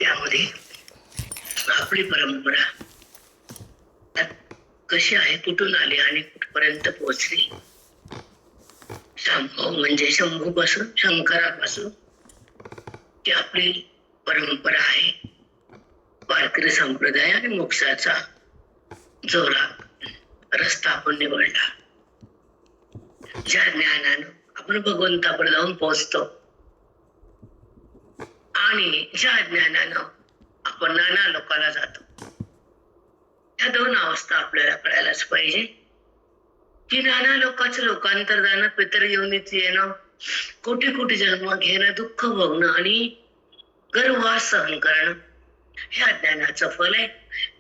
त्यामध्ये आपली परंपरा कशी आहे, कुठून आली आणि कुठपर्यंत पोहोचली. शंभू म्हणजे शंभू पासून, शंकरापासून ती आपली परंपरा आहे. वारकरी संप्रदाय आणि मोक्षाचा जोरात रस्ता आपण निवडला. ज्या ज्ञानानं आपण भगवंताकडे जाऊन पोहोचतो आणि ज्या ज्ञानानं आपण नाना लोकाला जातो, ह्या दोन अवस्था आपल्याला कळायलाच पाहिजे. की नाना लोकांचं लोकांतर जाणं, पितर योनीत येणं, कोटी कोटी जन्म घेणं, दुःख भोगणं आणि गर्ववास सहन करणं, हे अज्ञानाचं फल आहे.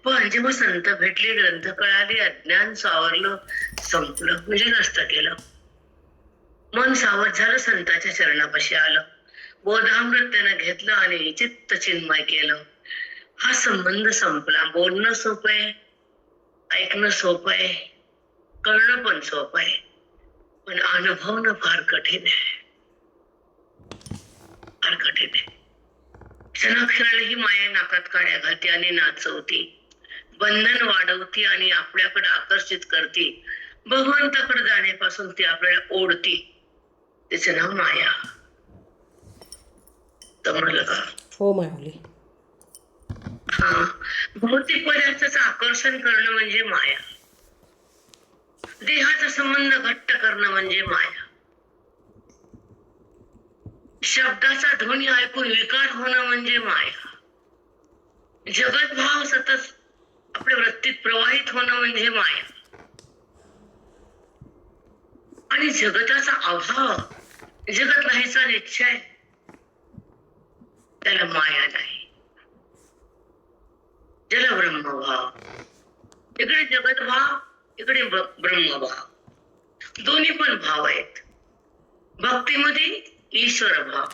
पण जेव्हा संत भेटले, ग्रंथ कळाले, अज्ञान सावरलं, संपलं, म्हणजे नष्ट केलं, मन सावध झालं, संतांच्या चरणापाशी आलं, बोधामृत त्यानं घेतलं आणि चित्त चिन्मय केलं. हा संबंध संपला. बोलणं सोपं आहे, ऐकणं सोपं आहे, कळणं पण सोपं आहे, पण अनुभवणं फार कठीण आहे, फार कठीण आहे. क्षणाक्षणाला ही माया नाकात काड्या घालते आणि नाचवती, बंधन वाढवती आणि आपल्याकडे आकर्षित करते. भगवंताकडे जाण्यापासून ती आपल्याला ओढती. तिचं नाव माया. समजलं का? हो माऊली. हा, भौतिक पदार्थाचं आकर्षण करणं म्हणजे माया. देहाचा संबंध घट्ट करणं म्हणजे माया. शब्दाचा ध्वनी ऐकून विकार होणं म्हणजे माया. जगत भाव सतत आपल्या वृत्तीत प्रवाहित होणं म्हणजे माया. आणि जगताचा अभाव, जगत नाहीचा निश्चय, त्याला माया नाही, ज्याला ब्रह्मभाव. इकडे जगत भाव, इकडे ब्रह्मभाव, दोन्ही पण भाव आहेत. भक्तीमध्ये ईश्वर भाव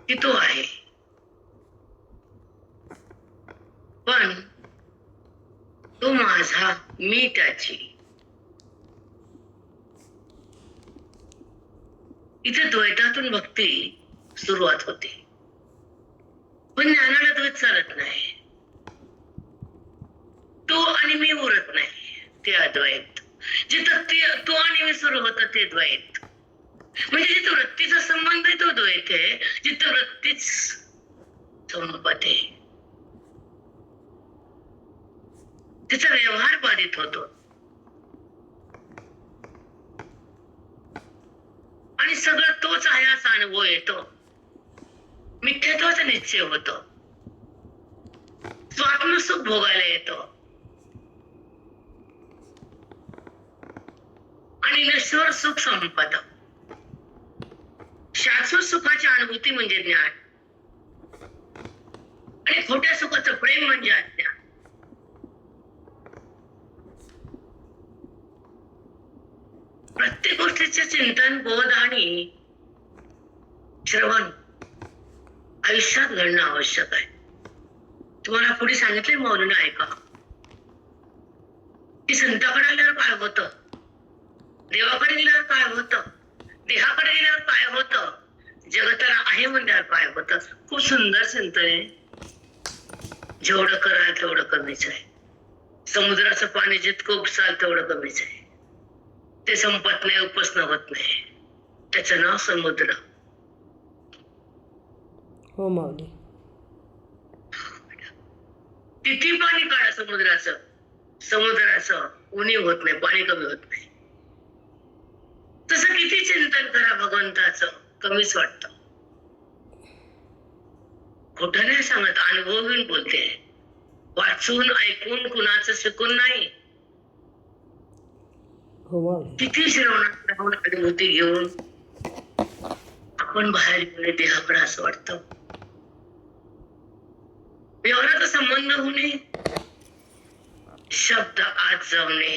की तो आहे, पण तो माझा, मी त्याची. इथे द्वैतातून भक्ती सुरुवात होते, पण ज्ञानाला द्वैत चालत नाही. तो आणि मी उरत नाही, ते अद्वैत. जिथं तो आणि मी सुरू होत ते द्वैत. म्हणजे जिथं वृत्तीचा संबंध आहे तो द्वैत आहे, जिथं वृत्तीच संपते तिचा व्यवहार बाधित होतो आणि सगळं तोच आहे असा अनुभव येतो. मिथ्यात्वाचा निश्चय होतो, स्वात्मसुख भोगायला येतो आणि नश्वर सुख संपत. शाश्वत सुखाची अनुभूती म्हणजे ज्ञान आणि खोट्या सुखाचं प्रेम म्हणजे अज्ञान. प्रत्येक गोष्टीचे चिंतन, बोध आणि श्रवण आयुष्यात घडणं आवश्यक आहे. तुम्हाला पुढे सांगितले मौलीने, ऐका. की संताकडे आल्यावर काय होतं, देवाकडे गेल्यावर काय होतं, देहाकडे गेल्यावर काय होतं, जगताला आहे म्हणल्यावर काय होतं. खूप सुंदर चिंतन आहे. जेवढं कराल तेवढं कमीच आहे. समुद्राचं पाणी जितकं उपसाल तेवढं कमीच आहे. ते संपत नाही, उपसणं होत नाही. त्याचं नाव समुद्र. हो माऊली. किती पाणी काढा समुद्राचं उणी होत नाही, पाणी कमी होत नाही. तसं किती चिंतन करा भगवंताचं, कमीच वाटतं. खोटं नाही सांगत, अनुभव घेऊन बोलते. वाचून ऐकून कुणाचं शिकून नाही. हो माऊली. किती श्रवणात राहून अनुभूती घेऊन आपण बाहेर गेले देहाकडे असं वाटतं. व्यवहाराचा संबंध होणे, शब्द आत जाऊने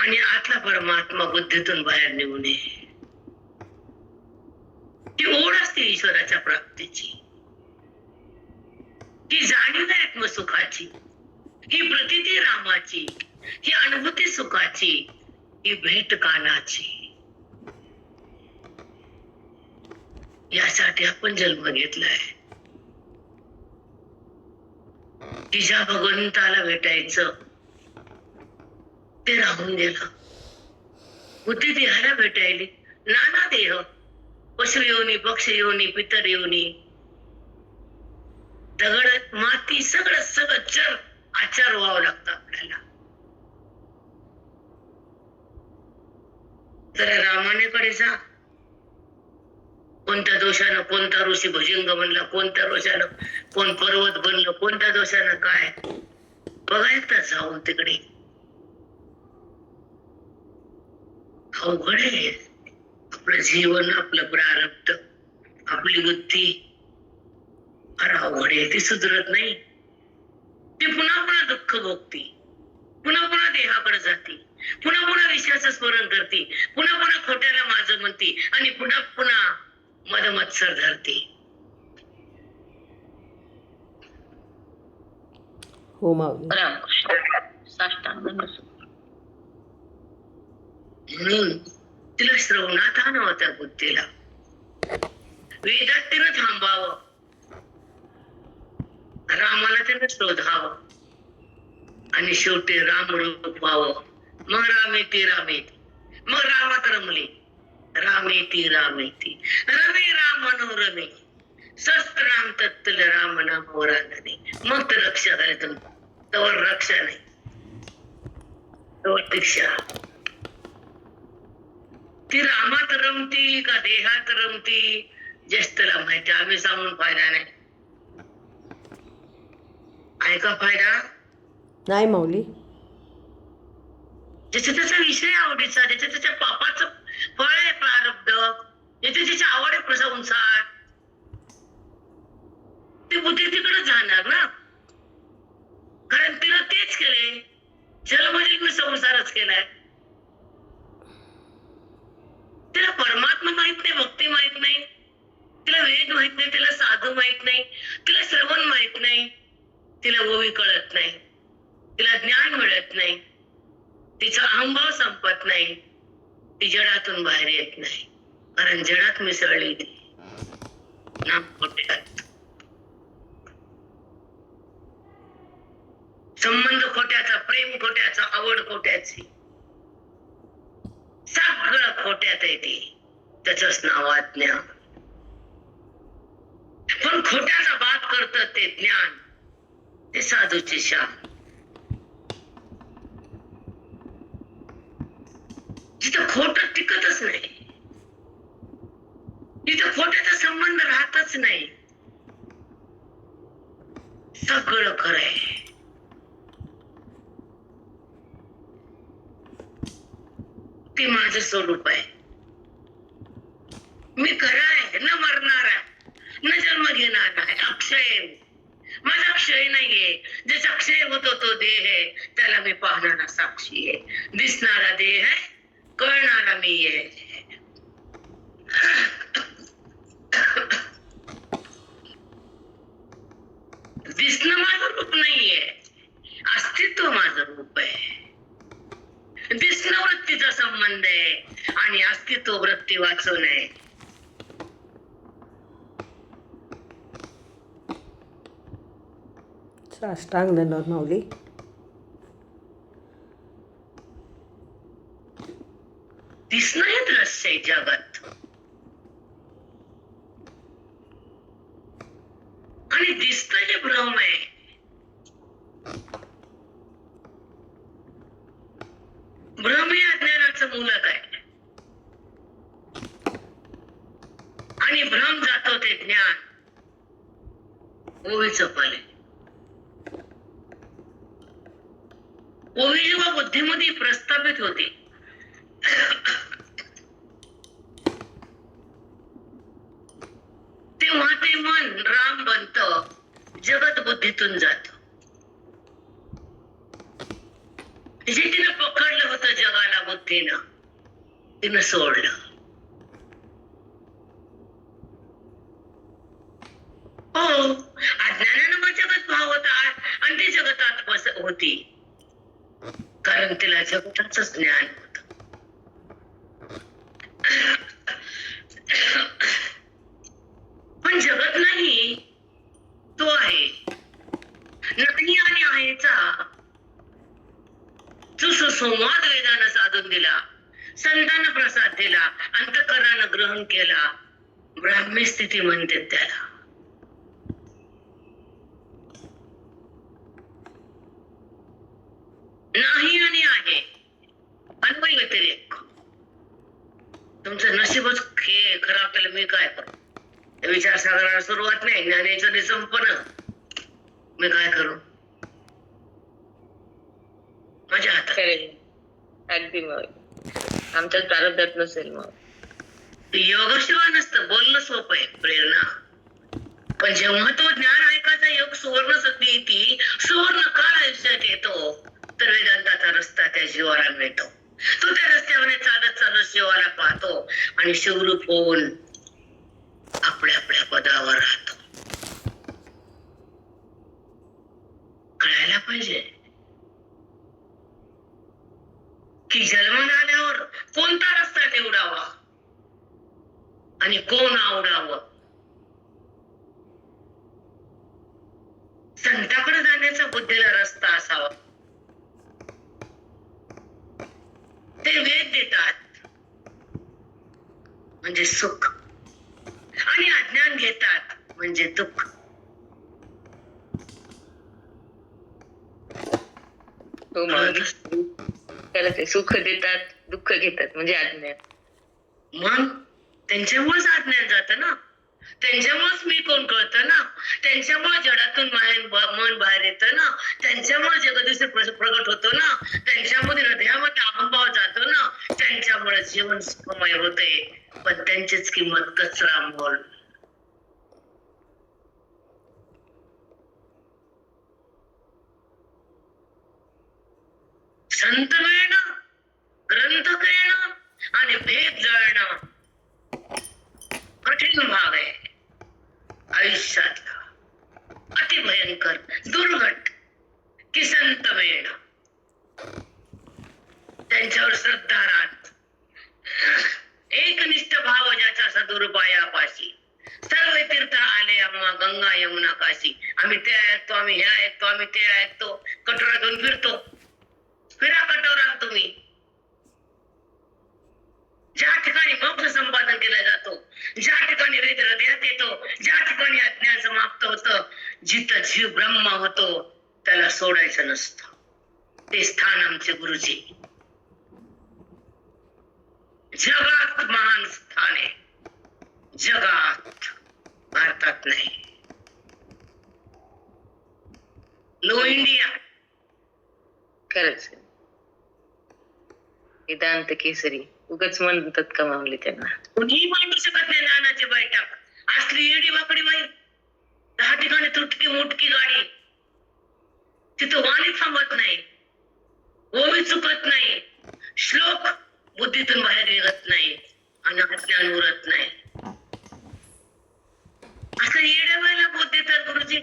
आणि आतला परमात्मा बुद्धीतून बाहेर निघू नये. ती ओढ असते ईश्वराच्या प्राप्तीची, ही जाणीव आहे आत्मसुखाची, ही प्रतीती रामाची, ही अनुभूती सुखाची, ही भेट कानाची. यासाठी आपण जन्म घेतलाय की ज्या भगवंताला भेटायचं ते राहून गेलं. बुद्धी देहाला भेटायली नाना देह, पशु योनी, पक्षी योनी, पितर योनी, दगड माती सगळं सगळं चर आचार व्हावं लागतं आपल्याला. तर रामानेकडे जा, कोणत्या दोषानं कोणता ऋषी भुजंग बनला, कोणत्या दोषानं कोण पर्वत बनलं, कोणत्या दोषानं काय बघायचं जाऊन तिकडे. अवघड आहे आपलं जीवन, आपलं प्रारब्ध, आपली बुद्धी फार अवघड आहे. ती सुधरत नाही. ती पुन्हा पुन्हा दुःख भोगती, पुन्हा पुन्हा देहाकडे जाती, पुन्हा पुन्हा विषयाचं स्मरण करते, पुन्हा पुन्हा खोट्याला माझं म्हणते आणि पुन्हा पुन्हा मदमत्सर धरते. हो माऊली. साष्टांग म्हणून तिला श्रवणात आणावं त्या बुद्धीला, वेदात तिनं थांबावं, रामाला त्यानं शोधावं आणि शेवटी राम रूप व्हावं. मग रामेती रामेती, मग रामात रमले, रामेती रामेती रमे राम मनोरमे, शस्त्राम तत्तल राम नाम वरांगणे. मग तर रक्षा करायचं, तवर रक्षा नाही, तवर दीक्षा. ती रामात रमती का देहात रमती ज्येष्ठला माहिती, आम्ही सांगून फायदा नाही. आहे का फायदा? नाही माऊली. ज्याचा त्याचा विषय आवडीचा, ज्याच्या त्याच्या पापाचं फळ आहे प्रारब्ध, ज्याची त्याची आवड आहे संसार, ती बुद्धी तिकडे जाणार ना. कारण तिला तेच केलंय, जन्मजन्मी संसारच केलाय. तिला परमात्मा माहित नाही, भक्ती माहित नाही, तिला वेद माहित नाही, तिला साधू माहित नाही, तिला श्रवण माहित नाही, तिला ओवी कळत नाही, तिला ज्ञान मिळत नाही, तिचा अहंभाव संपत नाही, ती जडातून बाहेर येत नाही. कारण जडात मिसळली ती नाम खोट्यात, संबंध खोट्याचा, प्रेम खोट्याचा, आवड खोट्याची, सगळं खोट्यात आहे. ती त्याच नाव अज्ञान. पण खोट्याचा बात करत ते ज्ञान, ते साधूची शान. जिथं खोट टिकतच नाही, तिथं खोट्याचा संबंध राहतच नाही, सगळं खरंय. ते माझं स्वरूप आहे, मी खरा आहे, न मरणार आहे, न जन्म घेणार आहे, अक्षय आहे. माझा क्षय नाहीये. ज्याचा क्षय होतो तो देह आहे, त्याला मी पाहणारा साक्षी आहे. दिसणारा देह आहे, कळणारा मी आहे. दिसणं माझं रूप नाहीये, अस्तित्व माझं रूप आहे. दिसणं वृत्तीचा संबंध आहे आणि अस्तित्व वृत्ती वाचवण आहे. साष्टांग दंडवत माऊली. दिसणं हे दृश्य आहे जगत, आणि दिसतं हे भ्रम आहे. भ्रम हे अज्ञानाचं मूलक आहे आणि भ्रम जातो ते ज्ञान, ओवीचं फल आहे. ओवी जेव्हा बुद्धीमध्ये प्रस्थापित होते तेव्हा ते मन राम बनतं, जगत बुद्धीतून जात. जे तिनं पकडलं होतं जगाला बुद्धीनं, तिनं सोडलं. हो, अज्ञानानं मग जगत भाव होता आणि ती जगतात होती, कारण तिला जगताच ज्ञान होत. संतांना प्रसाद दिला, अंतःकरणानं ग्रहण केला, ब्राह्मी स्थिती म्हणते त्याला. नाही आणि आहे, अन्वय व्यतिरेक. तुमचं नशीबच खराब केलं, मी काय करू? विचारसागराला सुरुवात नाही, ज्ञानेश्वरी संपन्न, मी काय करू? माझ्या हातात. अगदी मग आमच्याच प्रारब्धात नसेल. मग योगशिवाय नसतं, बोलणं सोपं आहे, प्रेरणा. पण जेव्हा तो ज्ञान ऐकायचा योग सुवर्ण संधी येते, सुवर्ण काळ आयुष्यात येतो, तर वेदांताचा रस्ता त्या जीवाला मिळतो. तो त्या रस्त्यावर चालत चालत शिवाला पाहतो आणि शिवरूप होऊन आपल्या आपल्या पदावर राहतो. कळायला पाहिजे की जन्म आल्यावर कोणता रस्ता निवडावा आणि कोण आवडावं. संताकडे जाण्याचा बुद्धीला रस्ता असावा. ते वेद देतात म्हणजे सुख, आणि अज्ञान घेतात म्हणजे दुःख. हो मग खरंच आहे. सुख देतात, दुःख घेतात म्हणजे अज्ञान. मग त्यांच्यामुळेच अज्ञान जातं ना, त्यांच्यामुळेच मी कोण कळतं ना, त्यांच्यामुळे जडातून मन बाहेर येतं ना, त्यांच्यामुळे जगदीश प्रगट होतो ना, त्यांच्यामध्ये हृदयामध्ये अहंभाव जातो ना, त्यांच्यामुळे जीवन सुखमय होते. पण त्यांचीच किंमत कचरा मोल. संत मिळणं, ग्रंथ कळणं आणि भेद जळणं कठीण भाग आहे आयुष्यातला, अति भयंकर दुर्घट. की संत मिळणं, त्यांच्यावर श्रद्धा राहत, एकनिष्ठ भाव ज्याचा सदुरपायापाशी, सर्व तीर्थ आले आम्हा गंगा यमुना काशी. आम्ही ते ऐकतो, आम्ही हे ऐकतो, आम्ही ते ऐकतो, कटोरा घेऊन फिरतो. फिरा कटोरा तुम्ही. ज्या ठिकाणी मोक्ष संपादन केला जातो, ज्या ठिकाणी वेद हृदयात येतो, ज्या ठिकाणी अज्ञान समाप्त होतं, जिथं जीव ब्रह्म होतो, त्याला सोडायचं नसतं. ते स्थान आमचे गुरुजी. जगात महान स्थान आहे, जगात, भारतात नाही. No India. खरंच आहे. वेदांत केसरी उगाच म्हणतात का माऊली त्यांना. कुणीही मांडू शकत नाही ज्ञानाची बैठक. असली एडी वाकडी बाई, 10 ठिकाणी तुटकी मुटकी गाडी, तिथं वाणी थांबत नाही, ओवी चुकत नाही, श्लोक बुद्धीतून बाहेर निघत नाही आणि अज्ञान उरत नाही. असं येड्या वेळेला बोध देतात गुरुजी.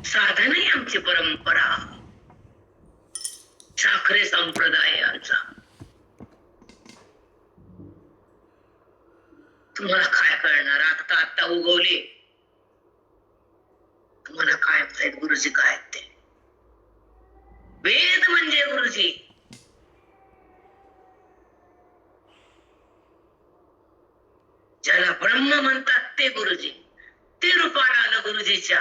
साधन आहे आमची परंपरा, साखरे संप्रदायाचा. तुम्हाला काय कळणार? आता उगवले, तुम्हाला काय माहित गुरुजी काय ते? वेद म्हणजे गुरुजी. ज्याला ब्रह्म म्हणतात ते गुरुजी. ते रूपाला आलं गुरुजीच्या.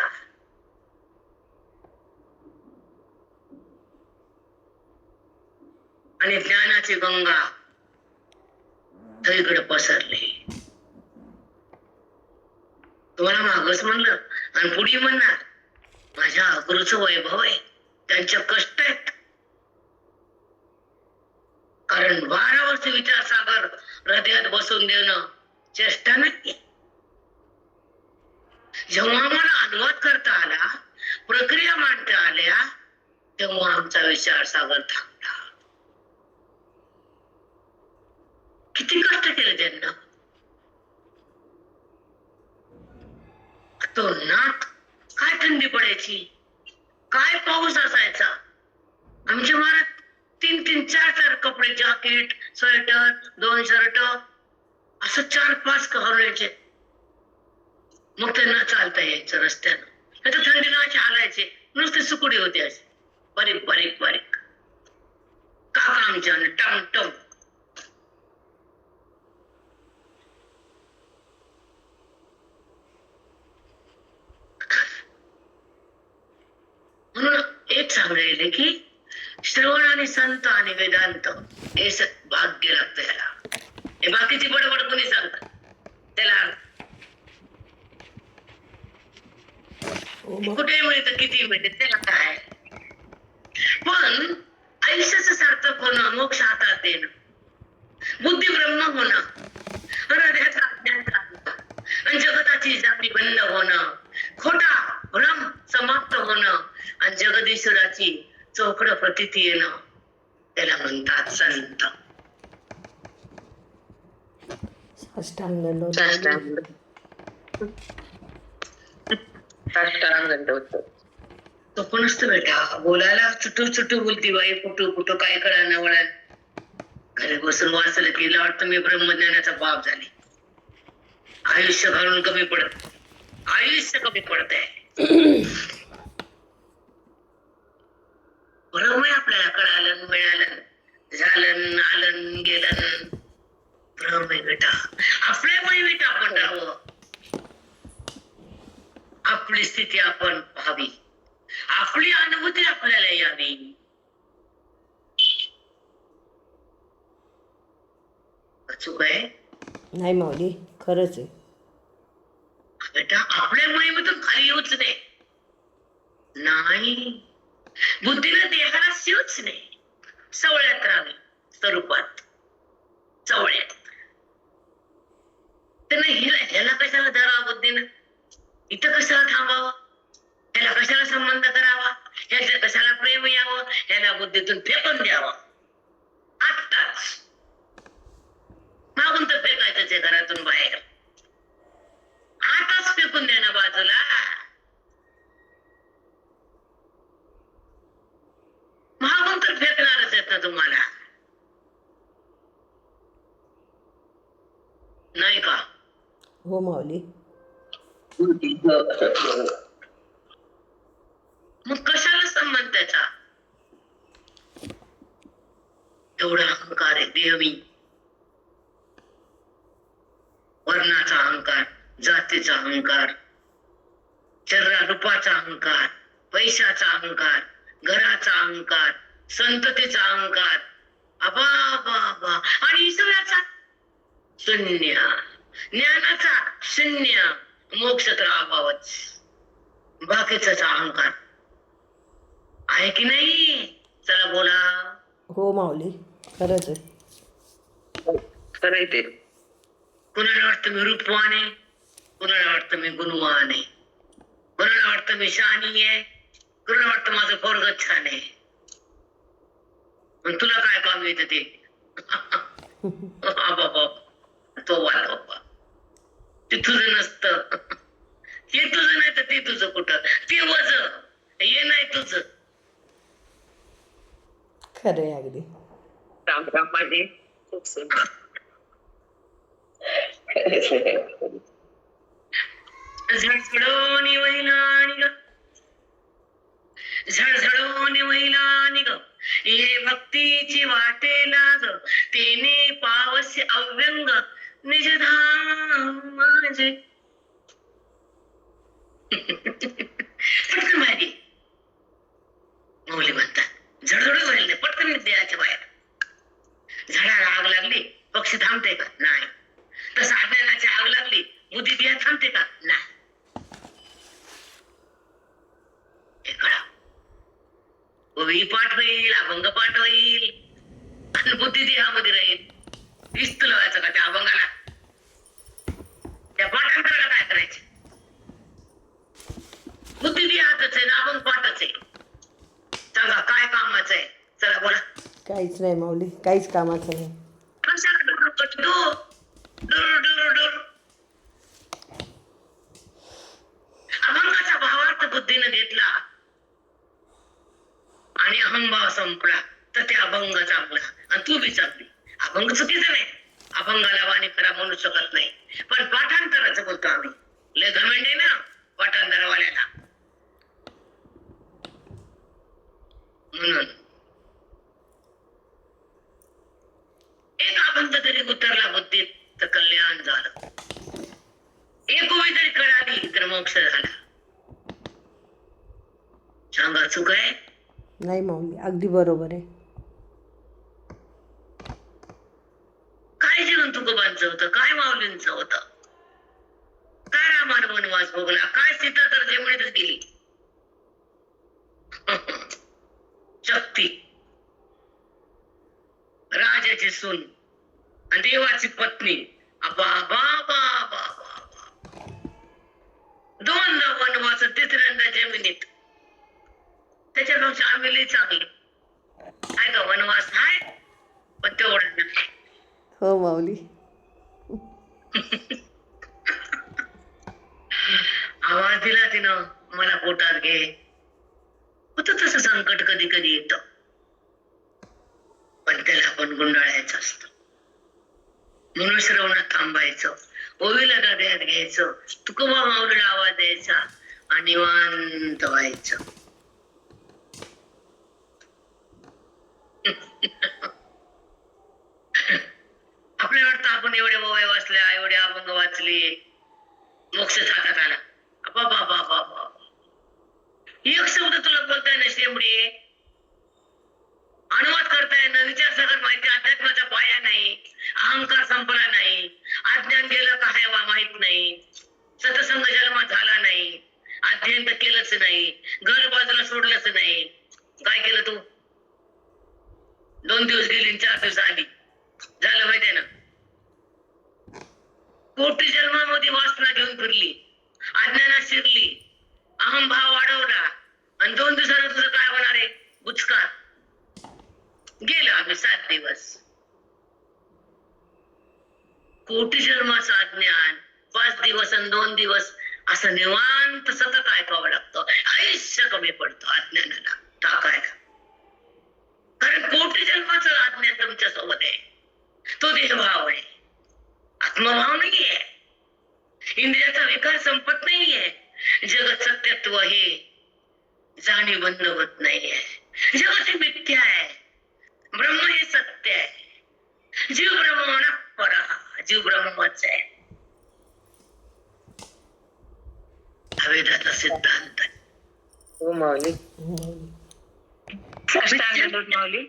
आणि ज्ञानाची गंगा सगळीकडे पसरली. तुम्हाला मागच म्हणलं आणि पुढे म्हणणार, माझ्या गुरुचं वैभव आहे, त्यांचे कष्ट आहेत. कारण 12 वर्ष विचारसागर हृदयात बसून देणं चेष्टा नाही. जेव्हा मला अनुवाद करता आला, प्रक्रिया मांडता आल्या, तेव्हा आमचा विचारसागर थांबला. किती कष्ट केले त्यांना. तो नाक, काय थंडी पडायची, काय पाऊस असायचा. आमचे महाराज 3-3, 4-4 कपडे, जॅकेट, स्वेटर, 2 शर्ट, असं 4-5 घालायचे. मग त्यांना चालता यायचं रस्त्यानं. नाही तर थंडीला हालायचे, नुसते सुकुडी होते असे बारीक बारीक बारीक काका आमच्या टम टम. म्हणून एक सांगायले की श्रवण आणि संत आणि वेदांत हे भाग्य लागतं याला. हे बाकीची बडबड कोणी सांगतात त्याला हो मग कुठे मिळतं किती मिळते त्याला काय. पण आयुष्याचं सार्थक होणं, मोक्ष हातात येणं, बुद्धी ब्रह्म होणं, हृदयाचा अज्ञान काढणं आणि जगताची जाती बंद होणं, खोटा भ्रम समाप्त होणं आणि जगदीश्वराची चौकड प्रतीती येणं, त्याला म्हणतात संत. साष्टांग दंडवत साष्टांग दंडवत. तो पण असतो बेटा, बोलायला चुटू चुटू बोलती बाई, कुठं कुठं काय कळा वळा. घरी बसून वाचलं की वाटतं मी ब्रह्मज्ञानाचा बाप झाले. आयुष्य घालून कमी पडत, आयुष्य कमी पडत आहे. ब्रह्म आपल्याला कळालं, मिळालं, झालं, आलं, गेलं. ब्रह्म आहे बेटा. आपल्यामुळे बेटा आपण राहावं, आपली स्थिती आपण पाहावी, आपली अनुभूती आपल्याला यावी. चूक आहे नाही माऊली, खरंच आहे. बेटा आपल्या महिमेतून खाली येऊच नाही. बुद्धीला देहाला शिवच नाही, सवळ्यात राहावे, स्वरूपात चवळ्यात. त्यांना ह्याला कशाला धरावं बुद्धीनं, इथं कशाला थांबावं, ह्याला कशाला संबंध करावा, ह्याच्या कशाला प्रेम यावं, ह्याला बुद्धीतून फेकून द्यावं. आत्ताच मागून तर फेकायचंच आहे घरातून बाहेर. आताच फेकून द्या ना बाजूला. मागून तर फेकणारच आहेत ना तुम्हाला, नाही का? हो माऊली. मग कशाला संबंध त्याचा? एवढा अहंकार आहे देवी, वर्णाचा अहंकार, जातीचा अहंकार, शरीरा रूपाचा अहंकार, पैशाचा अहंकार, घराचा अहंकार, संततीचा अहंकार, अबा आणि ईश्वराचा शून्य, ज्ञानाचा शून्य, मोक्ष तर अभावच. बाकीचाच अहंकार आहे की नाही? चला बोला. हो माऊली, खरंच आहे. खरंय ते. कुणाला वाटतं मी रूपवान आहे, कुणाला वाटतं मी गुणवान आहे, कुणाला वाटतं मी शहाणी आहे, कुणाला वाटतं माझं पोरग छान आहे. पण तुला काय काम येतं ते? तो वाला बाबा, ते तुझं नसतं. हे तुझं नाही तर ते तुझं कुठं, ते वज हे नाही तुझं. खरंय अगदी. राम राम माझे खूप सुंदर. झडझडून वैला निघ, झडझडून वैला निघ, हे भक्तीची वाटे लाग, तेने पावसे अव्यंग निजधाम माझे. पटकन बाहेर ये. मौली म्हणतात झडझडून वैल नाही, पटकन देहाच्या बाहेर. झाडाला आग लागली, पक्षी थांबते का? नाही. तसं अज्ञानाची आग लागली, बुद्धी दिया थांबते का? नाही. हे कळा, ओवी पाठ होईल, अभंग पाठ होईल आणि बुद्धी देहामध्ये राहील. दिसत व्हायचं का त्या अभंगाला? त्या पाठांतराला काय करायचे? बुद्धी देहातच आहे ना, अभंग पाठच आहे. सांगा काय कामाचं आहे? चला बोला. काहीच नाही माऊली, काहीच कामाचं नाही. कशाला डोर कटतो? डोर अभंगाचा भावार्थ बुद्धीनं घेतला आणि अहंभाव संपला तर ते अभंग चांगला आणि तू बी चांगली. अभंग चुकीचं नाही, अभंगाला वाणी खरा म्हणू शकत नाही, पण पाठांतराचं बोलतो आम्ही. लय घमेंड आहे ना पाठांतरवाल्याला. म्हणून एक अभंग तरी उतरला बुद्धीत तर कल्याण झालं, एक ओवी तरी कळाली तर मोक्ष झाला. सांगा चूक आहे? नाही माऊली, अगदी बरोबर आहे. काय जीवन तुकोबांचं होतं, काय माऊलींचं होतं, काय रामानं वनवास भोगला, काय सीता तर जमिनीतच गेली. शक्ती, राजाची सून आणि देवाची पत्नी, दोनदा वनवास, तिसऱ्यांदा जमिनीत. त्याच्यापेक्षा आम्ही लई चांगली आहे का? वनवास आहे पण तेवढं नाही. हो माऊली. आवाज दिला तिनं, मला पोटात घे. होत तसं संकट कधी कधी येत, पण त्याला आपण गुंडाळायचं असतं. म्हणून श्रवणात थांबायचं, ओवीला हृदयात घ्यायचं, तुकोबा माऊलीला आवाज द्यायचा आणि निवांत व्हायचं. आपल्याला वाटतं आपण एवढे ओव्या वाचल्या, एवढे अभंग वाचले, मोक्ष हातात आला. बाबा एक शब्द तुला बोलता येणार शेंबडी, अनुवाद करता येणार, विचारसागर माहिती, अध्यात्माचा पाया नाही, अहंकार संपला नाही, अज्ञान गेलं का हे माहित नाही, सतसंग जन्म झाला नाही, अध्ययन तर केलंच नाही, घर बाजूला सोडलंच नाही. काय केलं तू? 2 दिवस गेली 4 दिवस आली, झालं माहितीये ना? कोटी जन्मामध्ये वासना घेऊन फिरली, अज्ञानात शिरली, अहंभाव वाढवला आणि 2 दिवसानं तुझं काय होणार आहे? बुचकार. गेलं आम्ही 7 दिवस. कोटी जन्माचं अज्ञान 5 दिवस आणि 2 दिवस असं निवांत सतत ऐकावं लागतं. आयुष्य कमी पडतं अज्ञानाला टाकायला, कारण कोटी जन्माचं अज्ञान तुमच्या सोबत आहे. तो देहभाव आहे, आत्मभाव नाहीये, इंद्रियाचा विकार संपत नाहीये. जगत सत्यत्व हे जाणीव बंद होत नाहीये. जगत हे मिथ्या आहे, ब्रह्म हे सत्य आहे. जीव ब्रह्मण परा, जीव ब्रह्मच आहे. हा वेदाचा सिद्धांत आहे. हो माऊली. माऊली. साष्टांग माऊली.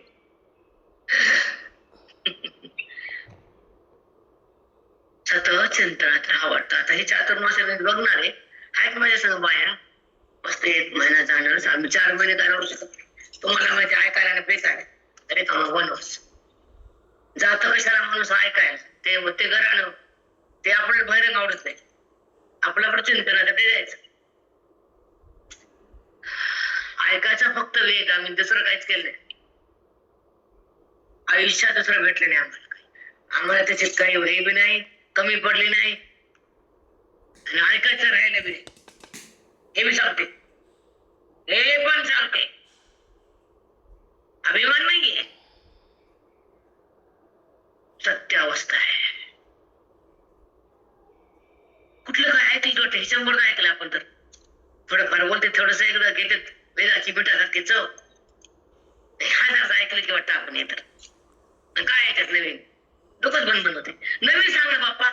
सतत चिंतनात राहावं वाटतं. आता हे चातुर्मास मी बघणार आहे, आहेत माझ्या संग बाया, मस्त 1 महिना जाणारच. आम्ही 4 महिने काय राहू शकत. तुम्हाला माहिती ऐकायला बेकार तरी का मग वनवास जात कशाला माणूस ऐकायला, ते घराणं ते आपल्याला बाहेर आवडत नाही. आपलं आपलं चिंतनात ते जायचं, ऐकायचा फक्त वेग. आम्ही दुसरं काहीच केलं नाही आयुष्यात, दुसरं भेटलं नाही आम्हाला काही. आम्हाला त्याच्यात काही हे बी नाही, कमी पडली नाही आणि ऐकायचं राहिलं बी नाही. हे मी सांगते, हे पण सांगते, अभिमान नाहीये, सत्य अवस्था आहे. कुठलं काय ऐकलं वाटतं? हे 100 नाही ऐकलं आपण तर. थोडं फार बोलते, थोडस एकदा घेतात वेदाची मिठासारखी चव, 1000 ऐकलं की वाटतं आपण हे तर काय ऐकत नवीन, डोकंच बंद होते. नवीन सांगा बाप्पा,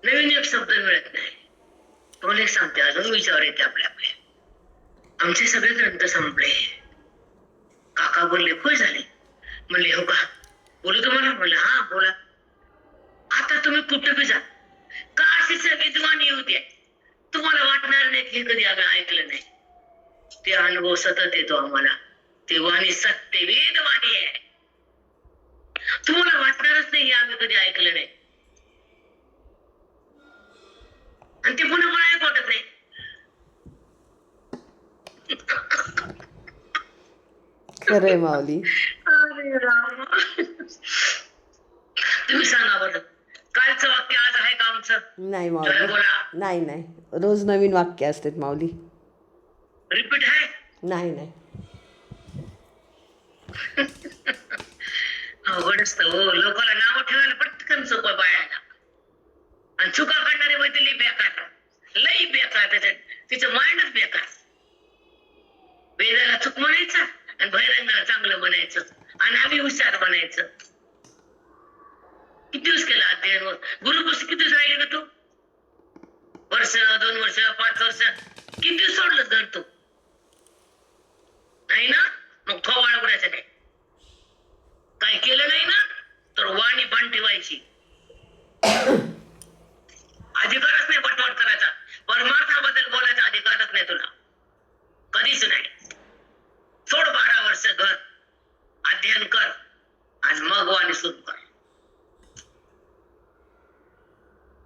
नवीन एक शब्द मिळत नाही. तुम्हाला एक सांगते, अजून विचार येते आपल्या. आमचे सगळे ग्रंथ संपले. काका बोलले खुश झाले. म्हणले हो का, बोलू तुम्हाला? म्हणलं हा बोला. आता तुम्ही कुठं बी जा, काशीचं विद्वान येऊ द्या, तुम्हाला वाटणार नाही की कधी आम्ही ऐकलं नाही. ते अनुभव सतत येतो आम्हाला. ते वाणी सत्य वेदवाणी आहे. तुम्हाला वाटणारच नाही आम्ही कधी ऐकलं नाही, आणि ते पुन्हा पुन्हा ऐकू वाटत नाही. खरंय माऊली. अरे राम, तुम्ही सांगा बरं, कालचं वाक्य आज आहे का आमचं? नाही माऊली, बोला. नाही, रोज नवीन वाक्य असतात माऊली. रिपीट आहे? नाही. अवघड असतं हो, लोकांना नाव ठेवायला पटकन सोपं बायाला, आणि चुका काढणारे वैद्य लई बेकार, त्याच्यात तिचं माइंडच बेकार. वेदाला चूक म्हणायचं आणि बहिरंगाला चांगलं म्हणायचं आणि आम्ही हुशार बनायचं. किती दिवस केला अध्ययन? गुरुपासून किती दिवस राहिले का तू? वर्ष, 2 वर्ष, 5 वर्ष? किती दिवस सोडलं घर तू? नाही ना? मग थोबाड उघडायचं नाही. काय केलं नाही ना तर वाणी पण ठेवायची. अधिकारच नाही बटवाट करायचा. परमार्थाबद्दल बोलायचा अधिकारच नाही तुला, कधीच नाही. सोड 12 वर्ष घर, अध्ययन कर आणि मग वाणी सुरू कर.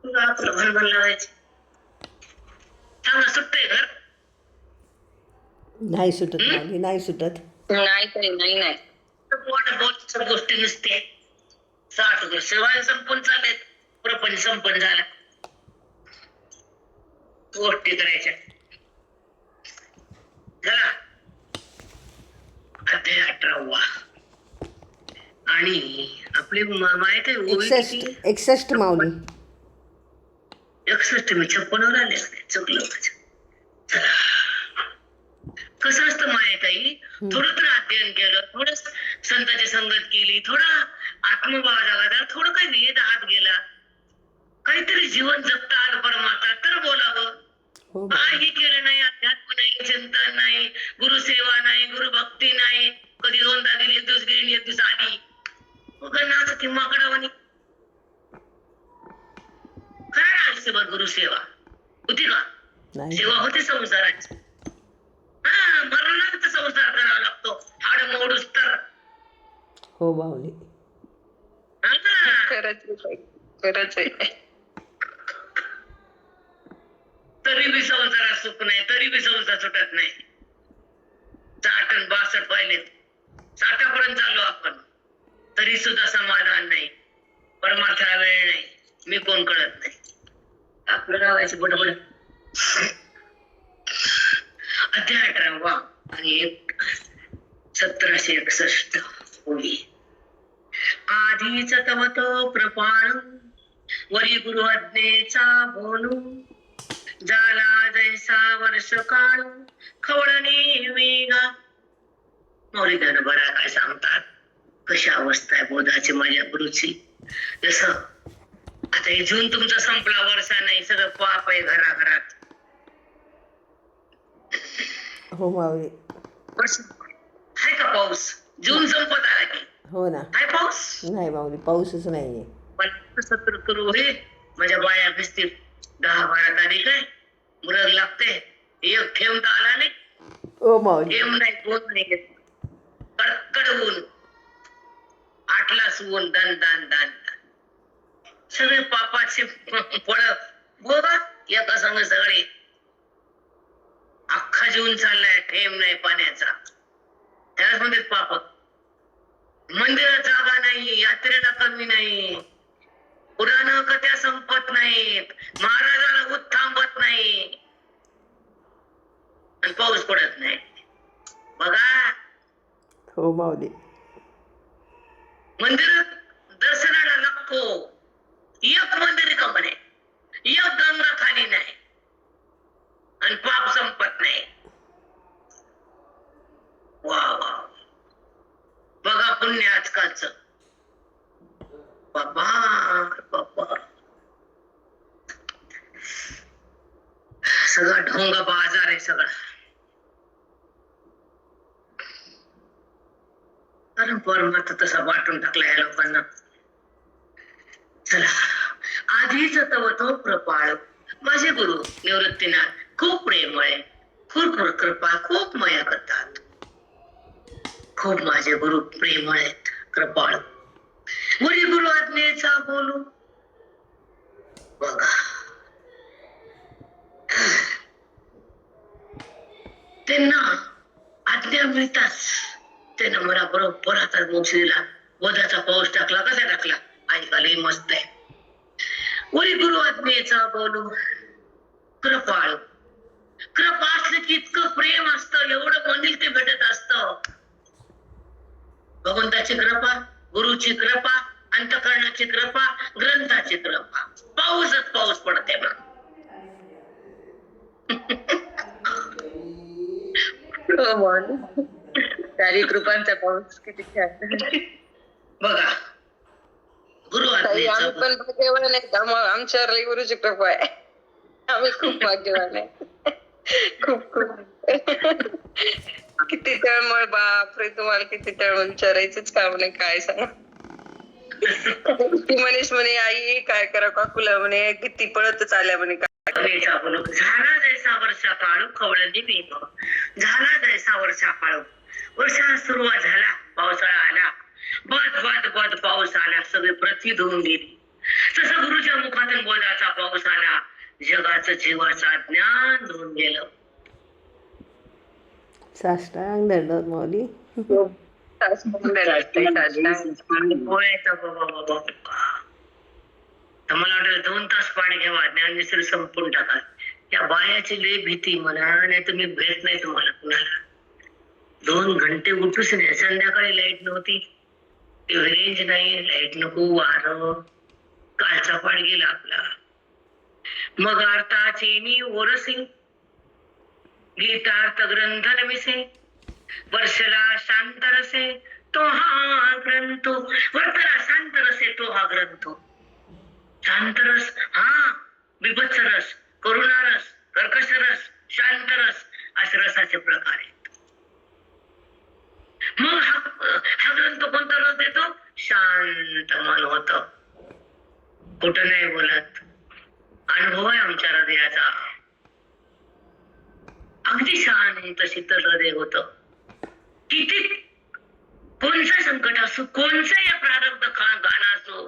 तुला आपलं भनभन लावायचं. चांगलं सुटतंय घर? नाही सुटत माऊली, नाही सुटत. नाही ताई, नाही. बोट गोष्टी नसते. 60 वर्ष वय संपून चाललेत, प्रपंच संपन्न झाला. गोष्टी करायच्या. चला अध्याय 18 आणि आपली माहिती आहे ओवी 61 माऊली. 61 मी 56 वर आले असते, चुकलं माझं. चला कसं असतं मायाताई, थोडं तर अध्ययन केलं, थोडं संतांची संगत केली, थोडा आत्मभाव जागा, थोडं काही वेद आत गेला, काहीतरी जीवन जगता आलं परमात्मा तर बोलावं. हो काही केलं नाही, अध्यात्म नाही, चिंतन नाही, गुरुसेवा नाही, गुरुभक्ती नाही. कधी 2दा गेली, 1 दिवस गेली, 1 दिवस आली. नाच किंवा कडावानी करा ना आयुष्यभर गुरुसेवा. होती का? नाही. सेवा होते संसाराची. हा, मरणात संसार करावा लागतो, हाड मोडूस तर. हो माऊली. हा ना? खरंच आहे. तरी बी संसारात सुख नाही, तरी बी संसार सुटत नाही. 60 आणि 62 पाहिलेत, 60 पर्यंत चाललो आपण, तरी सुद्धा समाधान नाही, परमार्थाला वेळ नाही, मी कोण कळत नाही. आपलं लावायचं बडबड. अध्याय 18 आणि 1761 होई. आधीच तव तो कृपाळू वरी गुरु आज्ञेचा बोलू, झाला जैसा वर्ष काळू खवळणी वेगा. मौली बरा काय सांगतात, कशी अवस्था आहे बोधाची माझ्या गुरुची. जसं आता हे जून तुमचा संपला, वर्षा नाही, सगळं पाप आहे घराघरात. हो माऊली. वर्ष आहे का पाऊस? जून संपत आला की हो ना. आहे पाऊस? नाही माऊली, पाऊसच नाहीये. पण सत्र करू हे माझ्या बाया भिजतील. 10-12 तारीख आहे, मुरग लागते, एक ठेवून तर आला नाही. हो माऊली. ठेव नाही, 2 नाही घेत. कडकड ऊन, 8लाच ऊन, दन दन दन. सगळे पापाचे फळ बघा एका संग सगळे. अख्खा जीवन चाललाय, ठेम नाही पाण्याचा. त्याच मध्ये पाप. मंदिरात जागा नाही, यात्रेला कमी नाही, पुराण कथ्या संपत नाहीत, महाराजाला ऊत थांबत नाही आणि पाऊस पडत नाही. बघा हो माऊली. मंदिरात दर्शनाला लागतो, एक मंदिर का म्हणे, एक गंगा खाली नाही आणि पाप संपत नाही. वा वा, बघा पुण्य आजकालचं. बाबा बाबा, सगळा ढोंग बाजार आहे सगळा. परमार्थ तसा वाटून टाकला या लोकांना. चला, आधीच तव तो कृपाळू माझे गुरु निवृत्तीनाथ खूप प्रेमळ आहे, खूप कृपा, खूप माया करतात. खूप माझे गुरु प्रेमळ आहेत, कृपाळू. वरी गुरु आज्ञेचा बोलू. बघा त्यांना आज्ञा मिळताच त्यानं मला बरोबर हातात मोक्ष दिला. वधाचा पाऊस टाकला. कसा टाकला? ऐकायला मस्त आहे. वरी गुरु आज्ञेचा बोलू. कृपाळू. कृपा असलं की इतकं प्रेम असतं, एवढं मंदिर ते भेटत असतं. भगवंताची कृपा, गुरुची कृपा, अंतःकरणाची कृपा, ग्रंथाची कृपा. पाऊसच पाऊस पडते मग. हो माऊली. चारी कृपांचा पाऊस किती छान. बघा गुरु ताई आम्ही आज्ञेचा पण भाग्यवान आहे, त्यामुळे आमच्यावर लई गुरुची कृपा आहे. आम्ही खूप भाग्यवान आहे. खूप खूप. किती तळमळ, बापरे, तुम्हाला किती तळमळ विचारायचंच काम नाही, काय सांगा. ती मनीष म्हणे आई काय करा काकूला म्हणे किती पळतच आल्या म्हणे. झाला जैसा वर्षा काळू खवळणी मी झाला जैसा वर्षा काळू. वर्षा सुरुवात झाला, पावसाळा आला, बद बद बद पाऊस आला, सगळे पृथ्वी धुवून गेली. तसं गुरुच्या मुखातून बोधाचा पाऊस आला, जगाचं जीवाचं ज्ञान धुवून गेलं. साष्टांग दंडवत माऊली. मला वाटतं 2 तास पाणी घ्यावा, ज्ञानेश्वर संपून टाका. या बायाची लय भीती म्हणा, नाही तुम्ही भेट नाही तुम्हाला कुणाला. 2 घंटे उठूच नाही. संध्याकाळी लाईट नव्हती, रेंज नाही, लाईट नको, वारं, कालचा पाड गेला आपला. मग अर्थाची ओरसी गीतार्थ ग्रंथ नमिसे वर्षला शांत रसे तो हा ग्रंथ. वर्तला शांत रसे तो हा ग्रंथ. शांतरस हा बिभत्स रस, करुणारस, कर्कश रस, शांतरस असे रसाचे प्रकार आहेत. मग हा ग्रंथ कोणता रस देतो? शांत मन होत, कुठं नाही बोलत. अनुभव आहे आमच्या हृदयाचा, अगदी शांत शीतल हृदय होत. किती कोणचं संकट असो, कोणचं या प्रारब्ध गाणं असो,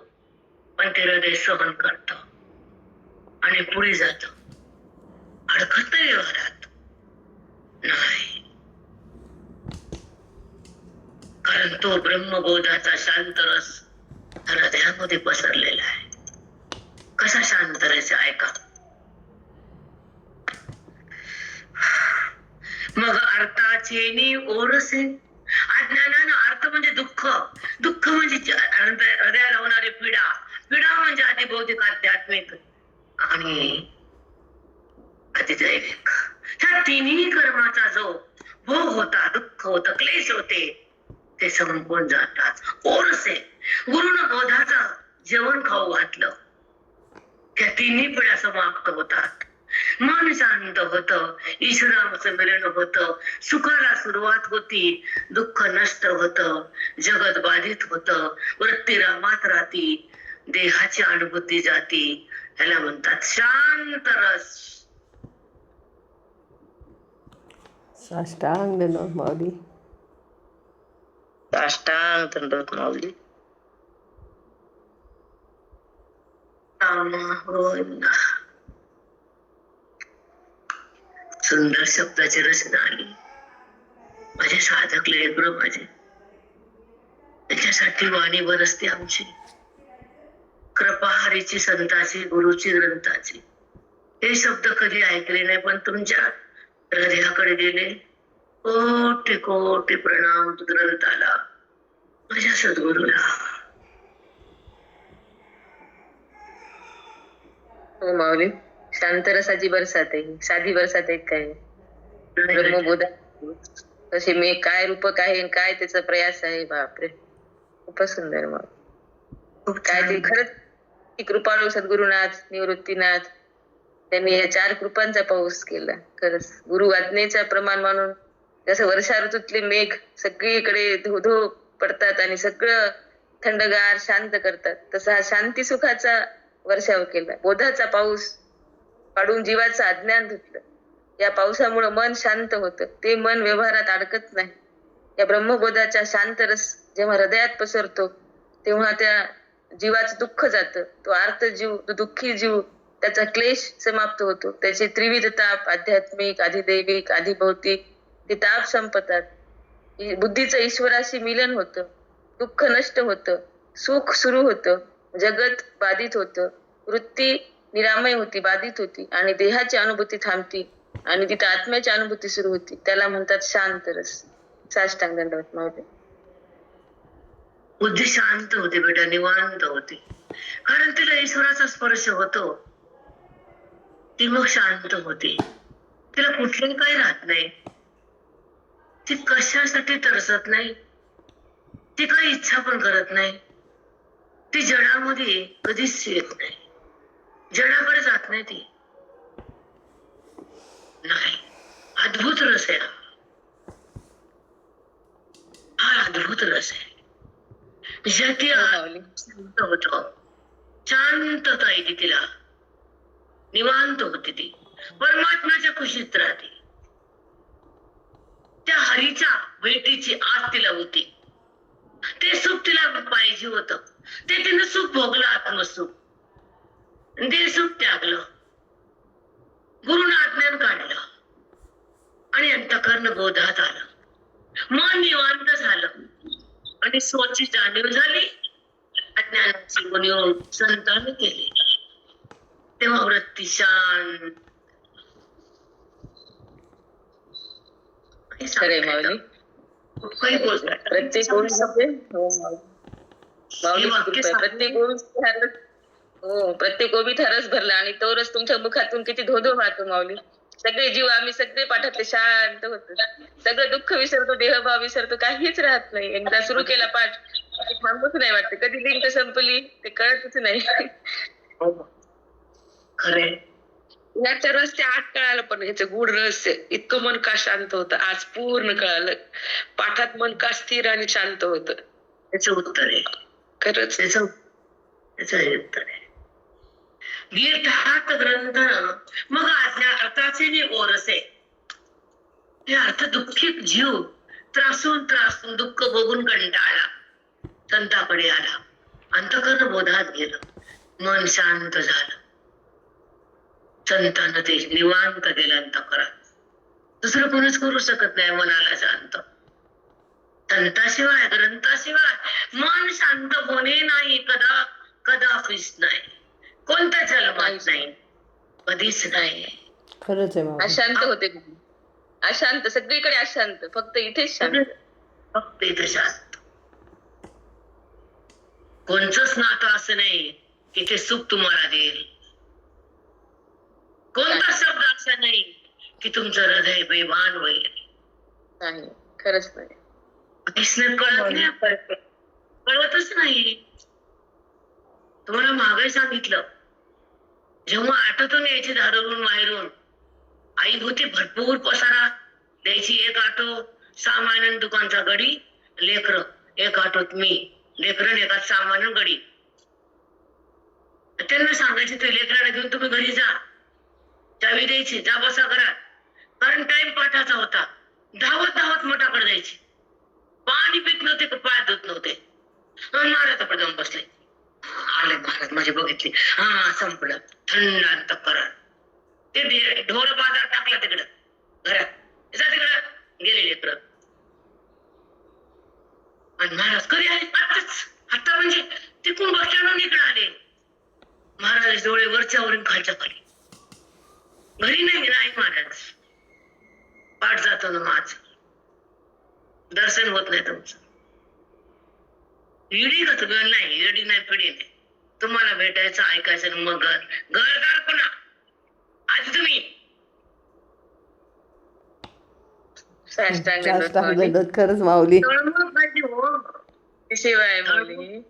पण ते हृदय सहन करत आणि पुढे जात. अडकत व्यवहारात नाही, कारण तो ब्रह्मबोधाचा शांत रस हृदयामध्ये पसरलेला आहे. कसा शांत राहायचा ऐका. मग अर्थाचे ओरसे, अज्ञानानं अर्थ म्हणजे दुःख, दुःख म्हणजे हृदयाला होणारी पीडा, पीडा म्हणजे अधिभौतिक आध्यात्मिक आणि अतिदैविक. ह्या तिन्ही कर्माचा जो भोग होता, दुःख होतं, क्लेश होते, ते संपून जातात. ओरसे, गुरुनं बोधाचं जेवण खाऊ घातलं, त्या तिन्ही पिढ्या समाप्त होतात. मन शांत होत, ईश्वराचं मिलन होत, सुखाला सुरुवात होती, दुःख नष्ट होत, जगत बाधित होत, वृत्ती रामात राहती, देहाची अनुभूती जाती. ह्याला म्हणतात शांत रस. साष्टांग दंडवत माऊली. साष्टांग दंडवत माऊली. सुंदर शब्दाची रचना आली. माझे साधक लेकरं माझे, त्याच्यासाठी वाणी बरसते आमची. कृपा हरीची, संताची, गुरुची, ग्रंथाची. हे शब्द कधी ऐकले नाही, पण तुमच्या हृदयाकडे गेले. कोटी कोटी प्रणाम ग्रंथाला, माझ्या सद्गुरूला. हो माऊली, शांत रसाची बरसात आहे, साधी बरसात आहे काय. ब्रह्मबोध तसे मी काय रूपक आहे, काय त्याचा प्रयास आहे, बापरे खूपच सुंदर. मग काय ते खरंच कृपाळू सद्गुरुनाथ, निवृत्तीनाथ, त्यांनी या 4 कृपांचा पाऊस केला. खरंच गुरु आज्ञेचा प्रमाण म्हणून जसं वर्षा ऋतूतले मेघ सगळीकडे धो धो पडतात आणि सगळं थंडगार शांत करतात, तसा हा शांती सुखाचा वर्षाव केला. बोधाचा पाऊस पाडून जीवाचं अज्ञान धुतलं. या पावसामुळे मन शांत होतं, ते मन व्यवहारात अडकत नाही. या ब्रह्मबोधाचा शांत रस जेव्हा हृदयात पसरतो, तेव्हा त्या जीवाचं दुःख जातं. तो आर्त जीव, तो दुःखी जीव, त्याचा क्लेश समाप्त होतो. त्याचे त्रिविध ताप, आध्यात्मिक, अधिदैविक, अधिभौतिक, ते ताप संपतात. बुद्धीचं ईश्वराशी मिलन होतं, दुःख नष्ट होतं, सुख सुरू होतं, जगत बाधित होतं, वृत्ती निरामय होती, बाधित होती, आणि देहाची अनुभूती थांबती आणि तिथं आत्म्याची अनुभूती सुरू होती. त्याला म्हणतात शांत रस. साष्टांग दंडवत माऊली. बुद्धी शांत होते बेटा, निवांत होते, कारण तिला ईश्वराचा स्पर्श होतो. ती मग शांत होते, तिला कुठलंही काही राहत नाही. ती कशासाठी तरसत नाही, ती काही इच्छा पण करत नाही, ती जडामध्ये कधीच येत नाही, जडाकडे जात नाही ती. नाही, अद्भुत रस आहे हा अद्भुत रस आहे. ज्या ती माऊली. शांत होत, शांतता येते तिला, निवांत होते ती, परमात्म्याच्या खुशीत राहते. त्या हरीच्या भेटीची आस तिला होती. ते सुख तिला पाहिजे होत, ते तिनं सुख भोगलं, आत्मसुख. ते सुख त्यागलं, गुरुनं आज्ञान काढलं आणि अंतःकरण बोधात आलं, मन निवांत झालं आणि स्वची जाणीव झाली. अज्ञानाची गुणीव संतांनी केली, तेव्हा वृत्ती शांत. खरे माऊली. काही बोलतात प्रत्येक ओळी म्हणजे माऊली प्रत्येक ओळी हो, प्रत्येक ओबीत रस भरला आणि तो रस तुमच्या मुखातून किती धोधो वाहतो माऊली. सगळे जीव आम्ही सगळे पाठातले शांत होतो, सगळं दुःख विसरतो, देहभाव विसरतो, काहीच राहत नाही. एकदा सुरू केला पाठ थांबूच नाही वाटत, कधी लिंक संपली ते कळतच नाही. खरे याचा रस ते आठ कळालं, पण याचं गूढ रहस्य इतकं मन का शांत होतं आज पूर्ण कळालं. पाठात मन का स्थिर आणि शांत होतं. त्याचं उत्तर आहे, खरंच त्याचं हे उत्तर आहे. गीतार्थ ग्रंथ मग आज्ञा अर्थाचे नि ओरसे. हे अर्थ दुःखित जीव त्रासून दुःख बघून कंटाळला, संताकडे आला, अंतःकरण बोधात गेलं, मन शांत झालं. संतांना ते निवांत केलं अंतःकरण. दुसरं कोणीच करू शकत नाही मनाला शांत. संताशिवाय ग्रंथाशिवाय मन शांत होणे नाही, कदापिच नाही, कोणत्या जन्मात नाही, कधीच नाही. खरंच आहे माऊली. अशांत होते, अशांत सगळीकडे अशांत, फक्त इथेच शांत. फक्त इथं शांत. कोणचंच नातं असं नाही की ते सुख तुम्हाला देईल. कोणता शब्द असा नाही की तुमचं हृदय बेभान होईल. नाही, खरंच नाही. कळत नाही, कळतच नाही. तुम्हाला मागे सांगितलं, जेव्हा आटोतून यायची धारून माहेरून, आई होती भरपूर पसारा द्यायची. एक आटो सामान दुकानचा गडी, लेकर एक आटोत मी, लेकरन एकात सामान गडी. त्यांना सांगायचे ते लेकराला घेऊन तुम्ही घरी जा, चावी द्यायची, जा बसा घरात, कारण टाइम पाठाचा होता. धावत धावत मोठाकडे जायची, पाणी पित नव्हते, पाय धुत नव्हते, महाराज आपण जाऊन बसले. आले महाराज माझी बघितली, हा संपलं. थंड अंतःकरण. ते ढोर बाजार टाकला तिकडं घरात, जा तिकडं, गेले लेकर. आणि महाराज कधी आले? आताच, आता म्हणजे तिकडून बस स्टँडवरून इकडे आले. महाराज डोळे वरच्या वरून खालच्या खाली. घरी नाही महाराज, पाठ जातो ना माझ, दर्शन होत नाही तुमचं. येडी का तुम्ही? नाही येडी नाही, पिढी नाही. तुम्हाला भेटायचं, ऐकायचं, मग घरदारपणा. आधी तुम्ही साष्टांग साष्टांग दंडवत. खरंच माऊली. तळमळ पाहिजे हो. सेवा आहे माऊली,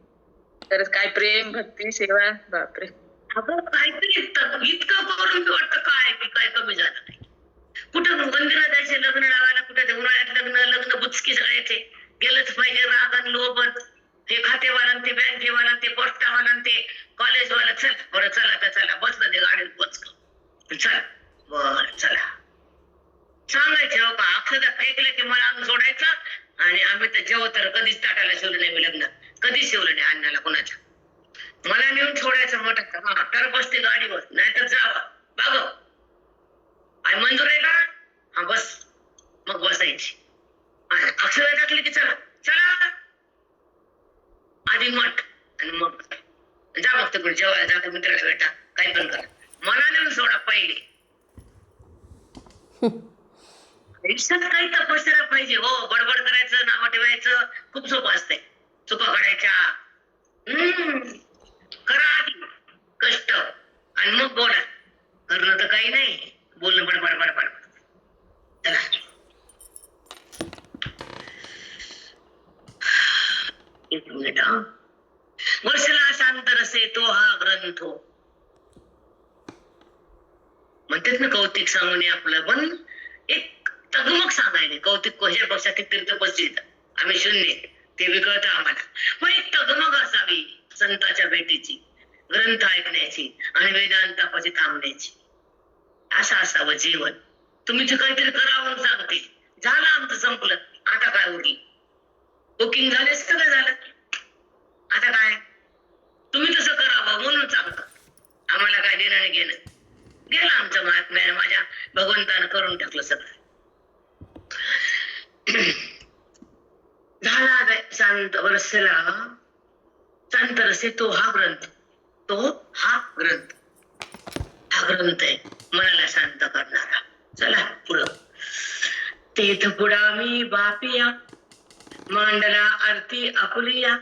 खरंच काय प्रेम भक्ती सेवा, बापरे. अगं काहीतरी इतकं करून मी वाटतं काय की काय कमी झालं नाही. कुठं मंदिरात जायचे, लग्न लावायला, कुठं ते उन्हाळ्यात लग्न बुचकी सगळ्याचे, गेलंच पाहिजे. राग आणि लोभन, हे खातेवाला, ते बँकेवाला, ते पोस्टावाला, ते कॉलेजवाला. चल बरं, चला आता, चला बसलं ते गाडीत पोचक, चल बर चला. सांगायचे हो का, अक्षदा फेकले की मला आणून सोडायचं. आणि आम्ही तर जेव्हा तर कधीच ताटाला शिवलं नाही, मी लग्न कधीच शिवलं नाही अन्नाला कोणाच्या. मला नेऊन सोडायचं मोठा, हा तर बसते गाडीवर, नाहीतर जावा बाग. आई मंजूर आहे का? हा बस. मग बसायची. अक्षदा टाकली की चला चला, आधी मठ आणि मग जा. मग तिकडे जेवायला जातो, मित्राला भेटा, काही पण करा, मला नेऊन सोडा पहिले. आयुष्यात काही तपश्चर्या पाहिजे हो. बडबड करायचं, नाव ठेवायचं खूप सोपं असतंय. चुका काढायच्या, करा आधी कष्ट आणि मग बोला. करणं तर काही नाही, बोलणं बडबड बडबड. चला एक मिनिट हा. वर्षला शांत रसे तो हा ग्रंथ म्हणतात ना कौतिक सांगू नये आपलं, पण एक तगमग सांगायला कौतिक कशापेक्षा किती तीर्थपस्ती आम्ही शून्य ते बी कळतं आम्हाला, पण एक तगमग असावी संतांच्या भेटीची, ग्रंथ ऐकण्याची आणि वेदांतापाशी थांबण्याची. असं असावं जीवन. तुम्ही ते काहीतरी करावं सांगते, झालं आमचं संपलं, आता काय उरली? बुकिंग झाले सगळं झालं, आता काय? तुम्ही तसं करावं म्हणून सांगतो. आम्हाला काय देणं नाही घेणं, गेलं आमचं महात्म्याने, माझ्या भगवंतानं करून टाकलं सगळं. झाला शांत वर्षला शांत रसे तो हा ग्रंथ, तो हा ग्रंथ, हा ग्रंथ आहे मनाला शांत करणारा. चला पुढं. तेथ पुढा मी बापिया मांडला आरती आपुलिया,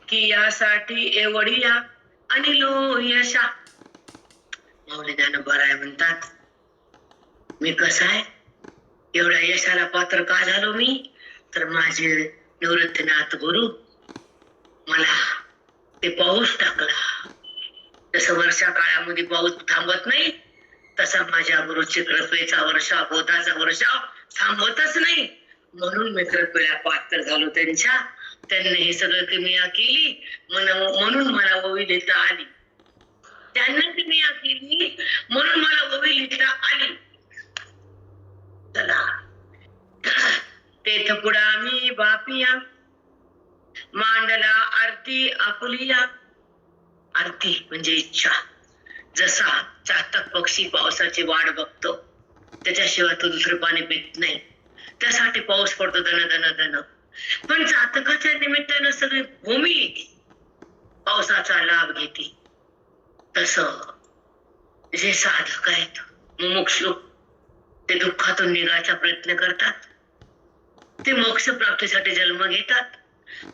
की यासाठी एवढिया आणि लो यशा. माऊली ज्ञानोबा राय म्हणतात, मी कसा आहे एवढ्या यशाला पात्र का झालो मी, तर माझे निवृत्तीनाथ गुरु मला ते पाऊस टाकला. जसं वर्षा काळामध्ये पाऊस थांबत नाही, तसा माझ्या गुरुची कृपेचा वर्षा, बोधाचा वर्षा थांबतच नाही. म्हणून मी कृपेला पात्र झालो त्यांच्या. त्यांनी हे सगळं किमया केली म्हणून मला ओवी लिहिता आली. त्यांना किमया केली म्हणून मला ओवी लिहिता आली. चला. तेथ पुढा मी बापिया मांडला आरती आपुलिया. आरती म्हणजे इच्छा. जसा चातक पक्षी पावसाची वाट बघतो, त्याच्याशिवाय तो दुसरं पाणी पित नाही, त्यासाठी पाऊस पडतो दन दन दन. पण चातकाच्या निमित्तानं सगळी भूमी पावसाचा लाभ घेते. तसं जे साधक आहेत मुमुक्षु, ते दुःखातून निघायचा प्रयत्न करतात, ते मोक्ष प्राप्तीसाठी जन्म घेतात,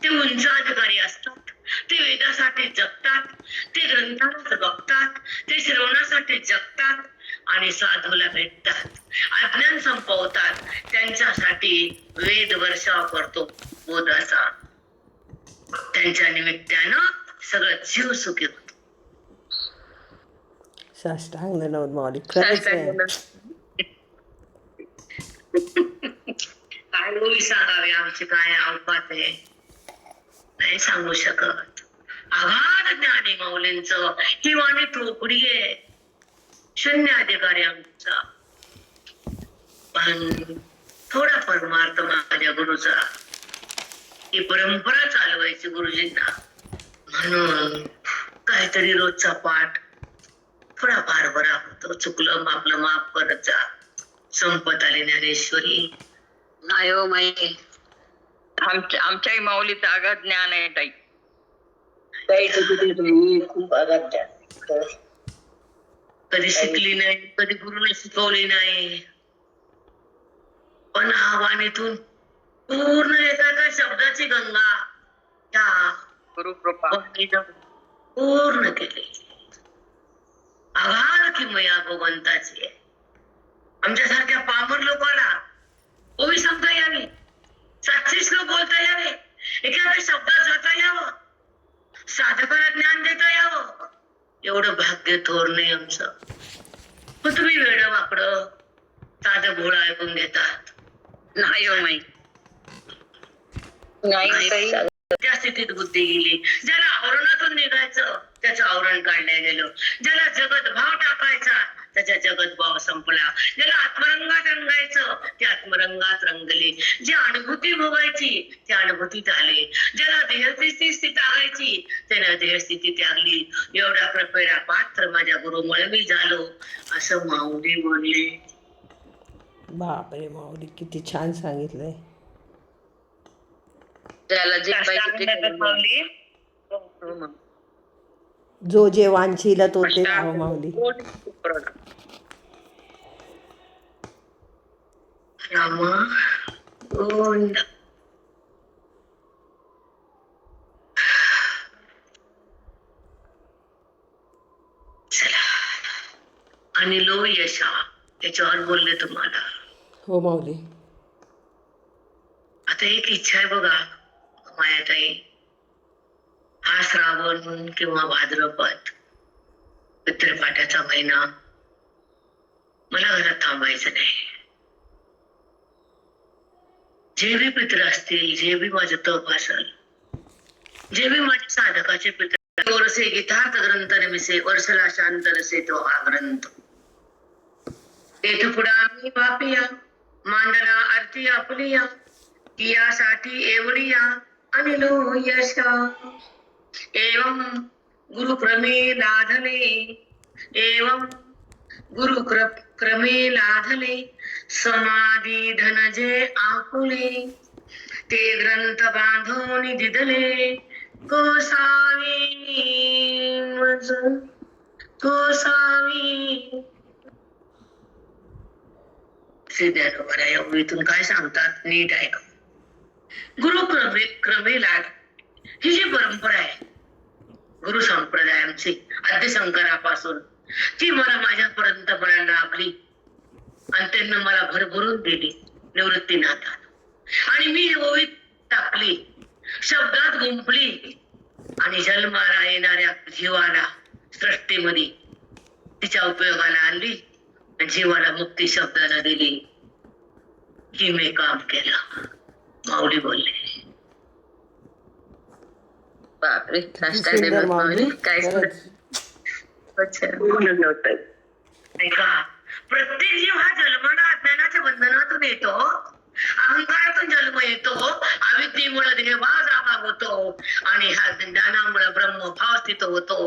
ते उंच अधिकारी असतात, ते वेदासाठी जगतात, ते ग्रंथाला बघतात, ते श्रवणासाठी जगतात आणि साधूला भेटतात, अज्ञान संपवतात. त्यांच्यासाठी वेद वर्षाव करतो बोधाचा. त्यांच्या निमित्तानं सगळं जीव सुखी होतो. साष्टांग दंडवत माऊली, खरंच आहे. काय ओवी सांगावी आमची, काय अवकात आहे, नाही सांगू शकत. अगाध ज्ञानी माऊलींचं ही वाणी थोपडी आहे, शून्य अधिकारी आमचा. पण थोडा परमार्थ माझ्या गुरुचा, ही परंपरा चालवायची गुरुजींना, म्हणून काहीतरी रोजचा पाठ थोडा फार बरा होतो. चुकलं आपलं माफ करत जा. संपत आली ज्ञानेश्वरी. नाही हो माई, आमच्याही माऊलीचं आगाध ज्ञान आहे ताई. खूप आघात द्या. कधी शिकली नाही, कधी गुरुने शिकवली नाही, पण हा वाणीतून पूर्ण एका शब्दाची गंगा त्या गुरुकृपा पूर्ण केली. आभार किमया भगवंताची आहे. आमच्यासारख्या पामर लोकांना ओवी सांगता यावी, 700 श्लोक बोलता यावे, एखाद्या शब्दात जाता यावं, साधकाला ज्ञान देता यावं, एवढं भाग्य थोर नाही आमचं. पण तुम्ही वेड वाकडं साधं भोळं ऐकून घेतात. नाही हो माई, नाही. त्या स्थितीत बुद्धी गेली. ज्याला आवरणातून निघायचं त्याचं आवरण काढल्या गेलं, ज्याला जगत भाव टाकायचा त्याच्या जगत भाव संपला, ज्याला आत्मरंगात रंगायचं ते आत्मरंगात रंगले, जी अनुभूती भोगायची त्या अनुभूतीत आले, ज्याला देहस्थिती त्यागायची त्याला देहस्थिती त्यागली. एवढ्या कृपेला पात्र माझ्या गुरुमुळे मी झालो, असं माऊली बोलले. बापरे माऊली, किती छान सांगितलंय. ज्याला जे पाहिजे जो जे वांछील तो ते राहो माऊली. रामा गोंड. चला. आणि लो यशा त्याच्यावर बोलले तुम्हाला. हो माऊली. आता एक इच्छा आहे बघा मायाताई, हा श्रावण किंवा भाद्रपद पितृपाठाचा महिना मला घरात थांबायचं नाही. जे बी पित्र असतील, जे बी माझं तप असेल, जे बी माझे साधकाचे पित्र वर्षे गीतार्थ ग्रंथ नमिसे वर्षला शांत रसे तो हा ग्रंथ. तेथ पुढा आम्ही बापिया मांडना आरती आपलिया की यासाठी एवढिया आणि लो यशा एवं गुरुक्रमे लाधले एवं क्रमे लाधले समाधी धनजे आकुले ते ग्रंथ बांधून दिदले कोसावी मज कोसावी. श्री ज्ञानोबा इथून काय सांगतात नीट ऐका. क्रमे लाड ही जी परंपरा आहे गुरु संप्रदायांची आद्य शंकरापासून ती मला माझ्यापर्यंत पडायला लागली आणि त्यांना मला भरभरून दिली निवृत्तीनाथात आणि मी ओवीत टाकली, शब्दात गुंफली आणि जन्माला येणाऱ्या जीवाला सृष्टीमध्ये तिच्या उपयोगाला आणली आणि जीवाला मुक्ती शब्दाला दिली. ही मी काम केलं. माऊली बोलले. बापरे, सुंदर माऊली, काय खरंच. ऐका, प्रत्येक जीव हा जन्माला अज्ञानाच्या बंधनातून येतो, अहंकारातून जन्म येतो, अविद्येमुळे देहभाव जागा होतो आणि हा ज्ञानामुळे ब्रह्मभाव स्थित होतो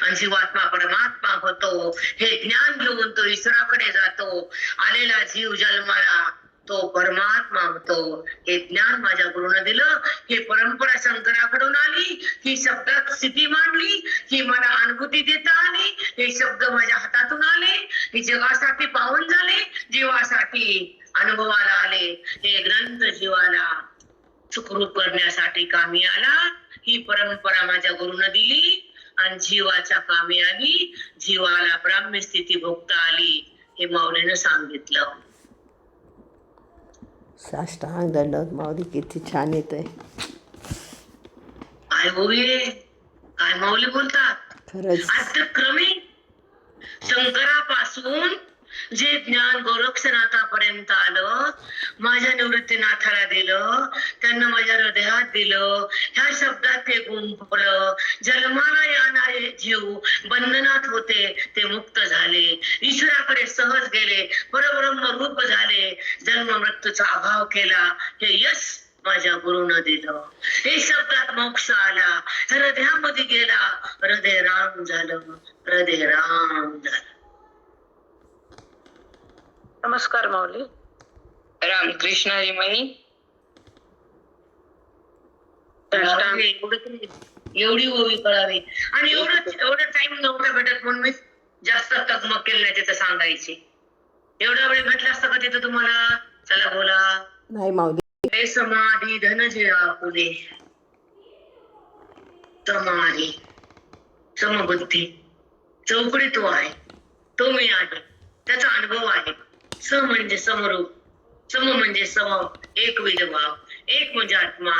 आणि जीवात्मा परमात्मा होतो. हे ज्ञान घेऊन तो ईश्वराकडे जातो. आलेला जीव जन्माला तो परमात्मा होतो. हे ज्ञान माझ्या गुरुनं दिलं. ही परंपरा शंकराकडून आली. ही शब्दात स्थिती मांडली. ही मला अनुभूती देता आली. हे शब्द माझ्या हातातून आले. हे जगासाठी पावन झाले, जीवासाठी अनुभवाला आले. हे ग्रंथ जीवाला सुखरूप करण्यासाठी कामी आला. ही परंपरा माझ्या गुरुनं दिली आणि जीवाच्या कामी आली. जीवाला ब्राह्म्य स्थिती भोगता आली. हे माऊलीनं सांगितलं. साष्टांग दंडवत माऊली, किती छान येतंय. काय होईल, काय माऊली बोलतात. खरंच आद्यक्रमी शंकरापासून जे ज्ञान गोरक्षनाथापर्यंत आलं, माझ्या निवृत्तीनाथाला दिलं, त्यांना माझ्या हृदयात दिलं. ह्या शब्दात ते गुंफलं. जन्माला येणारे जीव बंधनात होते, ते मुक्त झाले, ईश्वराकडे सहज गेले, परब्रह्म रूप झाले, जन्म मृत्यूचा अभाव केला. हे यश माझ्या गुरुनं दिलं. हे शब्दात मोक्ष आला, हृदयामध्ये गेला, हृदय राम झालं, हृदय राम झालं. नमस्कार माऊली. रामकृष्ण हरी मनी. एवढी ओवी कळावी आणि एवढं टाइम नव्हता भेटत म्हणून मी जास्त तकमक केली नाही तिथं सांगायची. एवढा वेळ भेटला असता का तिथं तुम्हाला. चला बोला. नाही माऊली. हे समाधी धन जे आपुले, समाधी समबुद्धी चौकडी तो आहे, तो मी आहे, त्याचा अनुभव आहे. स म्हणजे समरूप, सम म्हणजे सम, एक विधभाव, एक म्हणजे आत्मा,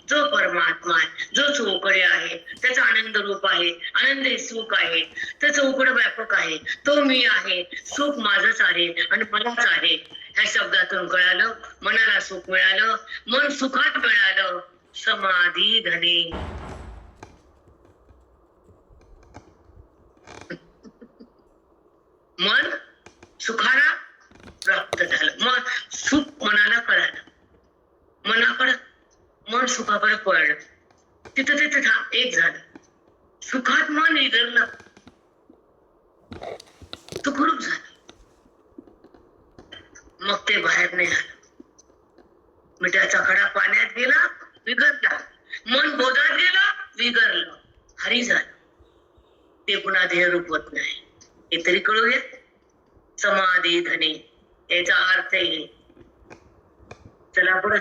जो परमात्मा आहे, जो चौकडे आहे, त्याचा आनंद रूप आहे, आनंद हे सुख आहे, त्या चौकड व्यापक आहे, तो मी आहे, सुख माझंच आहे आणि मलाच आहे. ह्या शब्दातून कळालं, मनाला सुख मिळालं, मन सुखात मिळालं. समाधी धने. मन सुखाला प्राप्त झालं. मन सुख मनाला कळालं, मनाकडे मन सुखाकडे पळलं, तिथं एक झालं. सुखात मन विगरलं, सुखरूप झालं. मग ते बाहेर नाही आलं. मिठाचा खडा पाण्यात गेला, विगरला. मन बोधात गेला, विगरलं, हरी झालं. ते पुन्हा देहरूप होत नाही. हे तरी कळू येत. समाधी धने याचा अर्थ आहे. चला पुढे.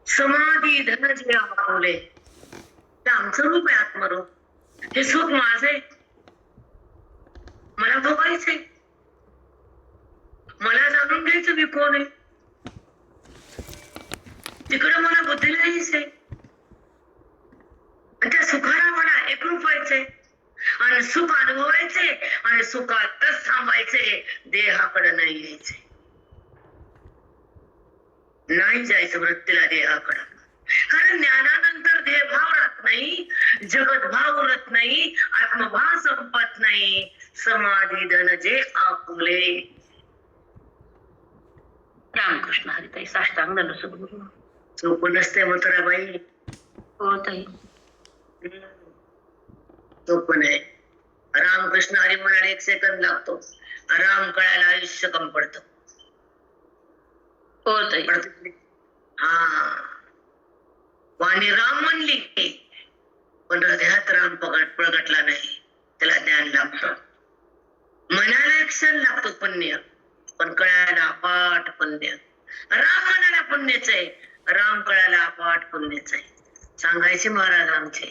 समाधी धन जे आपुले, ते आमचं रूप आहे, आत्मरूप. हे सुख माझे, मला भोगायचंय, मला जाणून घ्यायचं मी कोण आहे. तिकडे मला बुद्धीला यायचंय. त्या अनुभवायचंय आणि सुख अनुभवायचे आणि सुखातच थांबायचे, देहाकडे नाही यायचे, नाही जायचं वृत्तीला देहाकडं. कारण ज्ञानानंतर देहभाव राहत नाही, जगत भाव उरत नाही, आत्मभाव संपत नाही, समाधी धन जे आपुले. रामकृष्ण हरिताई, साष्टांग सद्गुरु. सोप नसते मथुराबाई, हो ताई. सोप नाही. रामकृष्ण हरी म्हणाले 1 सेकंद लागतो, राम कळायला आयुष्य कम पडतं. हो ताई. हा, वाणी राम म्हणली पण हृदयात राम प्रगटला नाही, त्याला ज्ञान लागतं. मनाला एक क्षण लागतो पुण्य, पण कळायला अफाट पुण्य. राम मनाला पुण्यच आहे, राम कळायला अफाट पुण्यच आहे. सांगायचे महाराज आमचे,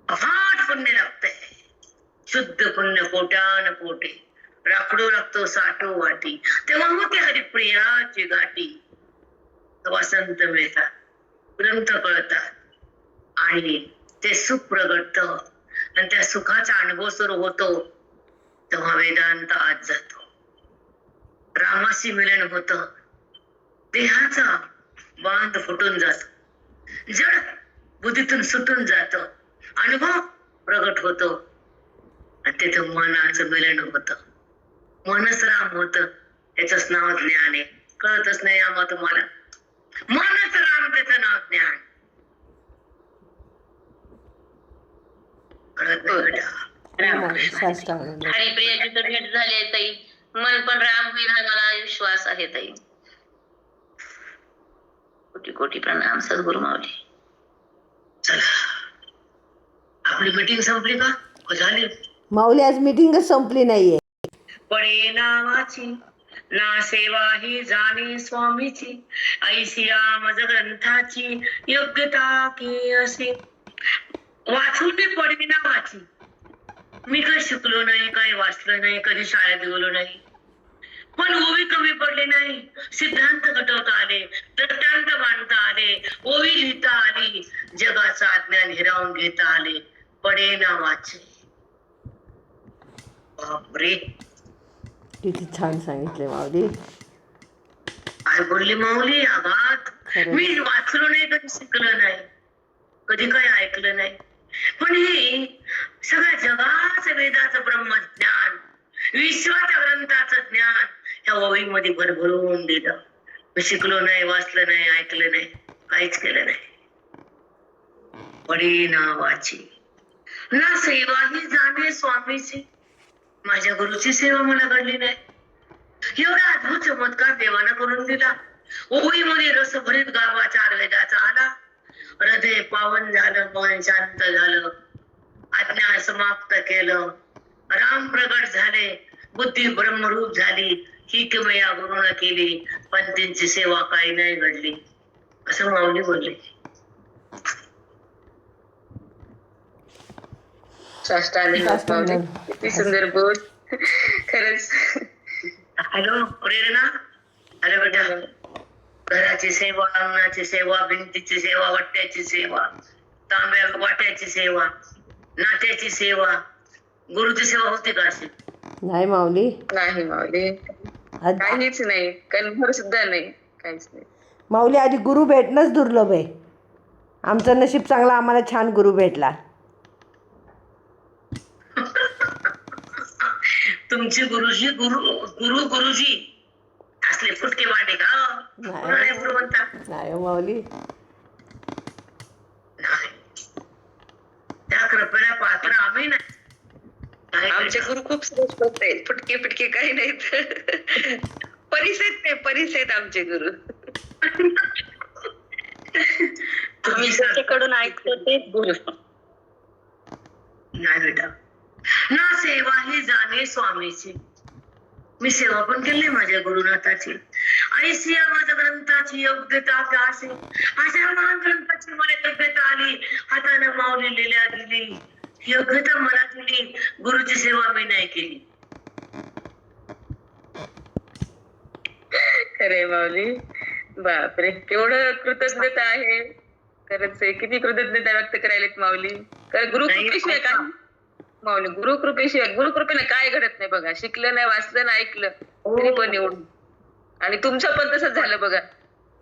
अफाट पुण्य लागतंय. शुद्ध पुण्य कोट्यान कोटी, राखडू लागतो साठो वाटी. तेव्हा होते हरिप्रियाची गाठी. वसंत मिळतात, ग्रंथ कळतात आणि ते सुख प्रगटत आणि त्या सुखाचा अनुभव सुरू होतो. तेव्हा वेदांत आत जातो, रामाशी मिलन होत, देहाचा बांध फुटून जातो, जड बुद्धीतून सुटून जात, अनुभव प्रगट होतो आणि तिथं मनाचं मिलन होत, मनच राम होत. याच नाव ज्ञान आहे. कळतच नाही आम्हा तुम्हाला, मनच राम त्याचं नाव ज्ञान. कळत नाही बेटा. साष्टांग. हरिप्रियाची तर भेट झाली आहे ताई, मन पण राम होईल हा मला विश्वास आहे ताई. कोटी कोटी प्रणाम सद्गुरु माऊली. चला, आपली मीटिंग संपली का? झाली? माऊली आज मीटिंगच संपली नाहीये. पडे नावाची ना सेवा ही जाणे स्वामीची, ऐसिया मज ग्रंथाची योग्यता की असे. वाचून मी पडे नावाची, मी काही शिकलो नाही, काही वाचलं नाही, कधी शाळेत गेलो नाही, पण ओवी कमी पडले नाही. सिद्धांत घटवता आले, दृष्टांत मांडता आले, ओवी लिहिता आली, जगाचं अज्ञान हिरावून घेता आले. पडे नावाचे. बापरे, किती छान सांगितले माऊली. काय बोलली माऊली आघात. खरंच. मी वाचलो नाही, कधी शिकलो नाही, कधी काही ऐकलं नाही, पण हे सगळ्या जगाचं वेदाचं ब्रह्मज्ञान, विश्वाच्या ग्रंथाचं ज्ञान या ओवीमध्ये भरभरून दिलं. मी शिकलो नाही, वाचलं नाही, ऐकलं नाही, काहीच केलं नाही. पडे नावाची ना सेवा ही जाणे स्वामीची. माझ्या गुरुची सेवा मला घडली नाही. एवढा अद्भुत चमत्कार देवानं करून दिला. ओळीमध्ये रसभरीत गाभा 4 वेदाचा आला. हृदय पावन झालं, मन शांत झालं, अज्ञान समाप्त केलं, राम प्रगट झाले, बुद्धी ब्रह्मरूप झाली. ही किमया गुरुनं केली, पण त्यांची सेवा काही नाही घडली, असं माऊली बोलले. साष्टांग. किती सुंदर बोल, खरंच. हॅलो प्रेरणा. अरे बेटा, घराची सेवा, अंगणाची सेवा, भिंतीची सेवा, वाट्याची सेवा, तांब्या वाट्याची सेवा, नात्याची सेवा, गुरुची सेवा होती का अशी? नाही माऊली. नाही माऊली, काहीच नाही, कणभर सुद्धा नाही, काहीच नाही. माऊली आधी गुरु भेटणंच दुर्लभ आहे. आमचं नशीब चांगलं, आम्हाला छान गुरु भेटला. तुमचे गुरुजी गुरुजी असले फुटके वाटे का? नाही. गुरु म्हणता नाही माऊली. नाही, त्या कृपेला पात्र आम्ही नाही. आमचे गुरु खूप श्रेष्ठ आहेत, फुटके पिटके काही नाहीत. परीस आहेत आमचे गुरु. आम्ही त्याच्याकडून ऐकतो ते गुरु. नाही बेटा, ना सेवा ही जाणे स्वामीची. मी सेवा पण केली माझ्या गुरुनाथाची. ऐसिया माझ्या ग्रंथाची योग्यता अशी, अशा महान ग्रंथाची मला योग्यता आली. हाताने माऊली लिहिल्या दिली, योग्यता मला दिली. गुरुची सेवा मी नाही केली. खरे माऊली, बापरे, केवढं कृतज्ञता आहे. खरंच आहे, किती कृतज्ञता व्यक्त करायलेत माऊली. कारण गुरुकृपेशिवाय काय माऊली, गुरुकृपेने काय घडत नाही बघा. शिकलं नाही, वाचलं नाही, ऐकलं तरी पण एवढं. आणि तुमचं पण तसंच झालं बघा.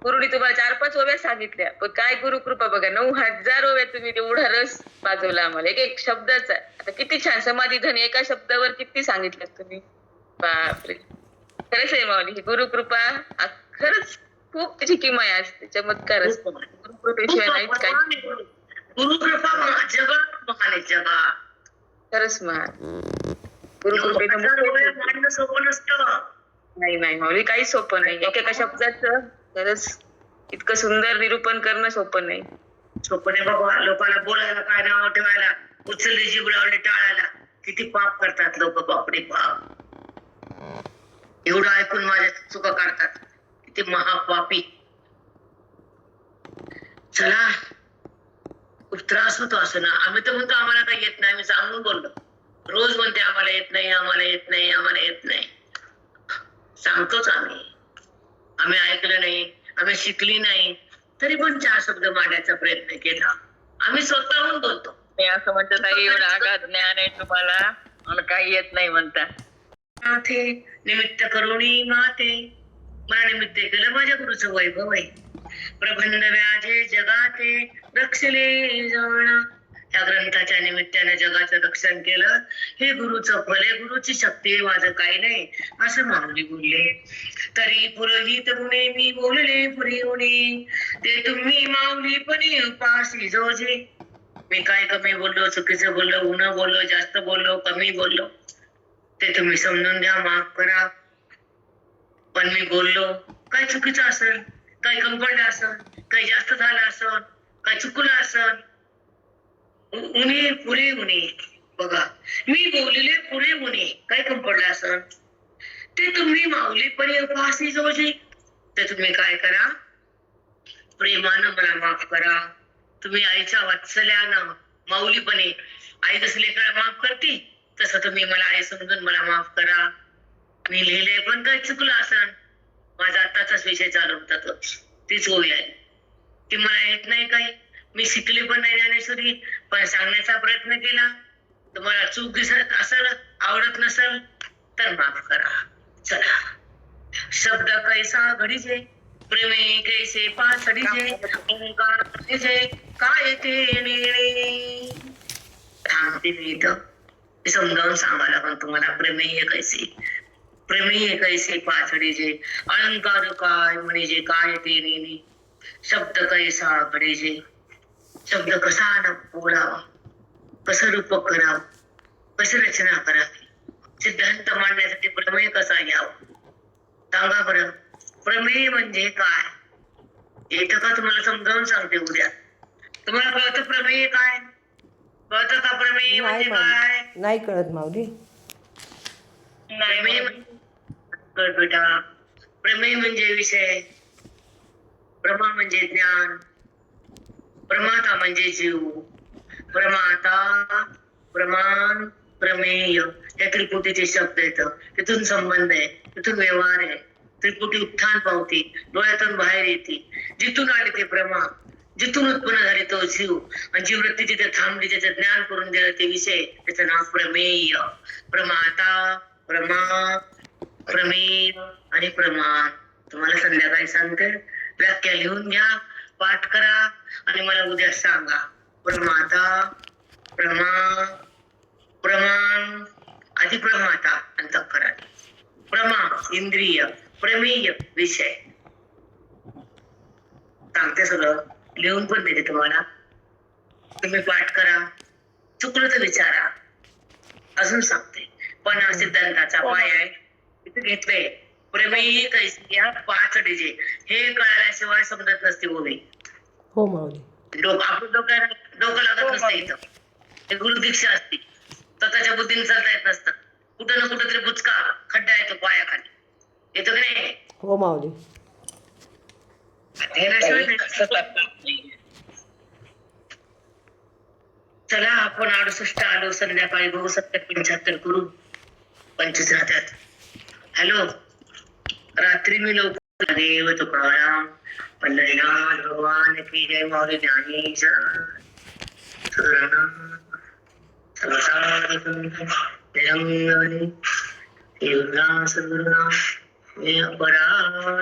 गुरुनी तुम्हाला 4-5 ओव्या सांगितल्या, पण काय गुरुकृपा बघा, 9,000 ओव्या तुम्ही एवढा रस पाजवला आम्हाला. एक शब्दाचा. आता किती छान समाधी धन एका शब्दावर किती सांगितलं तुम्ही. बापरे, खरंच आहे माऊली, ही गुरुकृपा खरंच खूप तिची किमया असते. चमत्कारच. गुरुकृपेशिवाय नाहीच काय. गुरुकृपा जगात महान आहे, जगात. खरंच महान. गुरुकृपेनं मानणं सोपं नसतं. नाही माऊली, काही सोपं नाही. एकेका शब्दाचं खरंच इतकं सुंदर निरूपण करणं सोपं नाही. सोपं नाही बाबा. लोकांना बोलायला काय नाव ठेवायला, उचलले जीभ लावले टाळायला, किती पाप करतात लोक. बापरे पाप. एवढं ऐकून माझ्या चुका काढतात, किती महापापी. चला, खूप त्रास होतो असं ना. आम्ही तर म्हणतो आम्हाला काही येत नाही, आम्ही सांगून बोललो. रोज म्हणते आम्हाला येत नाही, आम्हाला येत नाही, आम्हाला येत नाही. सांगतोच आम्ही ऐकलं नाही, आम्ही शिकली नाही, तरी पण 4 शब्द मांडण्याचा प्रयत्न केला. आम्ही स्वतःहून बोलतो. मी असं म्हणतात आई, एवढं आगाध ज्ञान आहे तुम्हाला, मला काही येत नाही म्हणता. माथे निमित्त करुणी माते, मला निमित्त केलं माझ्या गुरुचं वैभव आहे. प्रबंध व्याजे जगाते रक्षले जाणा. या ग्रंथाच्या निमित्ताने जगाचं रक्षण केलं. हे गुरुचं फल आहे, गुरुची शक्ती आहे, माझं काही नाही असं माऊली बोलले. तरी पुरोहित गुणे मी बोलले पुरी होणे, ते तुम्ही माऊली पणी उपासी जोजे. मी काय कमी बोललो, चुकीचं बोललो, उन बोललो, जास्त बोललो, कमी बोललो, ते तुम्ही समजून घ्या, माफ करा. पण मी बोललो काय चुकीचं असेल, काही कमी पडलं असेल, काही जास्त झालं असेल, काही चुकलं असेल, उणे पुरे उणे. बघा, मी बोललेले पुरे उणे काही कमी पडलं असेल, ते तुम्ही माऊलीपणे उपासी जोजी. ते तुम्ही काय करा, प्रेमानं मला माफ करा. तुम्ही आईच्या वात्सल्यानं माऊलीपणे, आई जसं लेकराला माफ करते तसं तुम्ही मला आई समजून मला माफ करा. मी लिहिले पण काही चुकलं असेल, माझा आताचाच विषय चालू होता तो, तीच गोळी आहे ती. मला येत नाही काही, मी शिकले पण नाही ज्ञानेश्वरी, पण सांगण्याचा प्रयत्न केला. तुम्हाला चूक दिसत असेल, आवडत नसेल तर माफ करा. चला, शब्द कैसा घडीचे, प्रेमे कैसे पाचडीचे, ओंकार घडीचे, काय ते नेणे. थांबते मी इथं, समजावून सांगायला पण तुम्हाला. प्रेमेय कैसे पाचडीचे, अलंकार काय म्हणजे काय ते नेणे, शब्द कैसा घडीचे. शब्द कसा बोलावा, कसं रूप करावं, कशी रचना करावी, सिद्धांत मांडण्यासाठी प्रमेय कसा घ्यावा, सांगा बरं. प्रमेय म्हणजे काय येतं का तुम्हाला? समजावून सांगते उद्या. तुम्हाला कळतं प्रमेय काय? कळतं का प्रमेय म्हणजे काय? नाही कळत माऊली. प्रमेय कळ बेटा. प्रमेय म्हणजे विषय, प्रमा म्हणजे ज्ञान, प्रमाता म्हणजे जीव, प्रमाता, प्रमाण, प्रमेय, या त्रिपुटीचे शब्द येतं. तिथून संबंध आहे, तिथून व्यवहार आहे. त्रिपुटी उत्थान पावती, डोळ्यातून बाहेर येते. जिथून आले ते प्रमा, जिथून उत्पन्न झाले तो जीव, आणि जी वृत्ती तिथे थांबली, त्याचं ज्ञान करून दिलं ते विषय, त्याचं नाव प्रमेय. प्रमाता, प्रमा, प्रमेय आणि प्रमाण. तुम्हाला संध्याकाळी सांगते, व्याख्या लिहून घ्या, पाठ करा आणि मला उद्या सांगा. प्रमाता, प्रमा, प्रमाण, अधिप्रमाता अंतःकरण, प्रमा इंद्रिय, प्रमेय विषय. सांगते सगळं, लिहून पण देते तुम्हाला. तुम्ही पाठ करा, चुकलं तर विचारा, अजून सांगते. पण सिद्धांताचा पाय आहे इथे घेतलंय. प्रमेय कैसी, या 5 डीजे हे कळल्याशिवाय समजत नसते बोली. हो माऊली. आपलं डोकं लागत नसतं इथं. हे गुरुदीक्षा असते, स्वतःच्या बुद्धीने चालता येत नसतं. कुठं ना कुठं तरी बुचका खड्डा येतो पायाखाली, येतो की नाही? हो माऊली. चला, आपण 68 आलो. संध्याकाळी बघू. 70-75 करू. 25 राहतात. हॅलो, रात्री मी लवकर देव तुकाराम पंढरीनाथ भगवान की जय. माऊली ज्ञानेश्वर निरंजनी अपरा